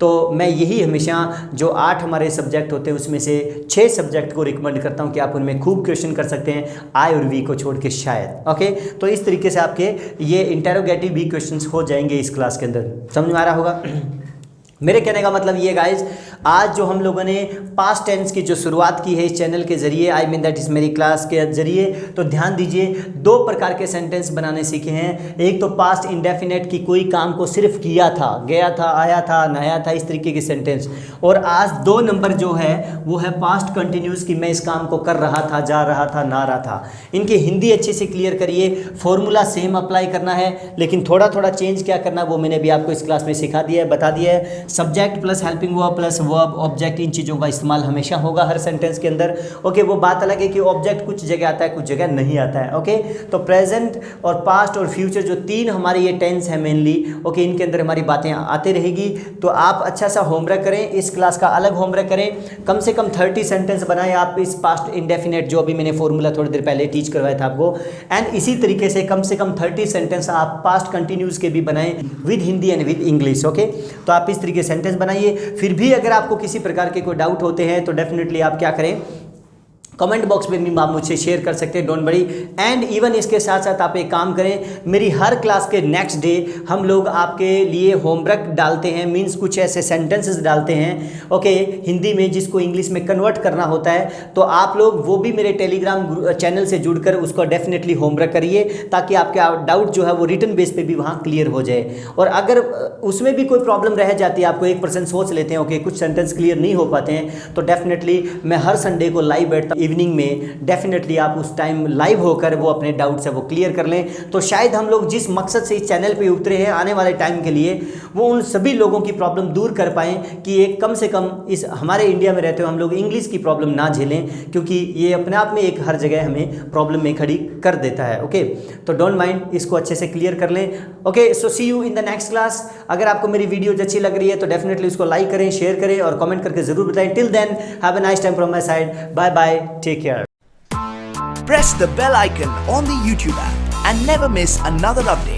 तो मैं यही हमेशा जो 8 हमारे सब्जेक्ट होते हैं उसमें से 6 सब्जेक्ट को रिकमेंड करता हूँ कि आप उनमें खूब क्वेश्चन कर सकते हैं, आई और वी को छोड़ के शायद, ओके। तो इस तरीके से आपके ये इंटेरोगेटिव भी क्वेश्चन हो जाएंगे इस क्लास के अंदर। समझ में आ रहा होगा मेरे कहने का मतलब ये गाइज, आज जो हम लोगों ने पास्ट टेंस की जो शुरुआत की है इस चैनल के जरिए, आई मीन दैट इज़ मेरी क्लास के जरिए, तो ध्यान दीजिए 2 प्रकार के सेंटेंस बनाने सीखे हैं। एक तो पास्ट इंडेफिनेट की कोई काम को सिर्फ किया था, गया था, आया था, नहाया था, इस तरीके की सेंटेंस। और आज 2 नंबर जो है वो है पास्ट कंटिन्यूस की मैं इस काम को कर रहा था, जा रहा था, ना रहा था। इनकी हिंदी अच्छे से क्लियर करिए, फॉर्मूला सेम अप्लाई करना है, लेकिन थोड़ा थोड़ा चेंज क्या करना वो मैंने भी आपको इस क्लास में सिखा दिया है, बता दिया है। Subject plus helping verb plus verb, object, इन चीज़ों का इस्तेमाल हमेशा होगा हर सेंटेंस के अंदर। ओके, वो बात अलग है कि ऑब्जेक्ट कुछ जगह आता है, कुछ जगह नहीं आता है। ओके, तो प्रेजेंट और पास्ट और फ्यूचर जो तीन हमारी ये टेंस है मेनली, ओके, इनके अंदर हमारी बातें आती रहेगी। तो आप अच्छा सा होमवर्क करें, इस क्लास का अलग होमवर्क करें, कम से कम 30 सेंटेंस बनाएं आप इस पास्ट इंडेफिनेट जो अभी मैंने फॉर्मूला थोड़ी देर पहले टीच करवाया था आपको। एंड इसी तरीके से कम 30 सेंटेंस आप पास्ट कंटिन्यूस के भी बनाएं with Hindi and with English. Okay, तो आप इस तरीके सेंटेंस बनाइए। फिर भी अगर आपको किसी प्रकार के कोई डाउट होते हैं तो डेफिनेटली आप क्या करें, कमेंट बॉक्स में भी आप मुझसे शेयर कर सकते हैं, डोंट वरी। एंड इवन इसके साथ साथ आप एक काम करें, मेरी हर क्लास के नेक्स्ट डे हम लोग आपके लिए होमवर्क डालते हैं, मींस कुछ ऐसे सेंटेंसेस डालते हैं, ओके, हिंदी में जिसको इंग्लिश में कन्वर्ट करना होता है। तो आप लोग वो भी मेरे टेलीग्राम चैनल से जुड़कर उसको डेफिनेटली होमवर्क करिए, ताकि आपका डाउट जो है वो रिटन बेस पे भी वहाँ क्लियर हो जाए। और अगर उसमें भी कोई प्रॉब्लम रह जाती है, आपको 1% सोच लेते हैं, ओके, कुछ सेंटेंस क्लियर नहीं हो पाते हैं, तो डेफिनेटली मैं हर संडे को लाइव बैठता हूं इवनिंग में। डेफिनेटली आप उस टाइम लाइव होकर वो अपने डाउट्स है वो क्लियर कर लें। तो शायद हम लोग जिस मकसद से इस चैनल पे उतरे हैं आने वाले टाइम के लिए, वो उन सभी लोगों की प्रॉब्लम दूर कर पाएँ कि एक कम से कम इस हमारे इंडिया में रहते हुए हम लोग इंग्लिश की प्रॉब्लम ना झेलें, क्योंकि ये अपने आप में एक हर जगह हमें प्रॉब्लम में खड़ी कर देता है। ओके, तो डोंट माइंड, इसको अच्छे से क्लियर कर लें। Okay, so see you in the next class. अगर आपको मेरी वीडियोज अच्छी लग रही है तो डेफिनेटली उसको लाइक करें, शेयर करें और कमेंट करके जरूर बताएं। Till then, have a nice time from my side. Bye bye, take care. Press the bell icon on the YouTube app and never miss another update.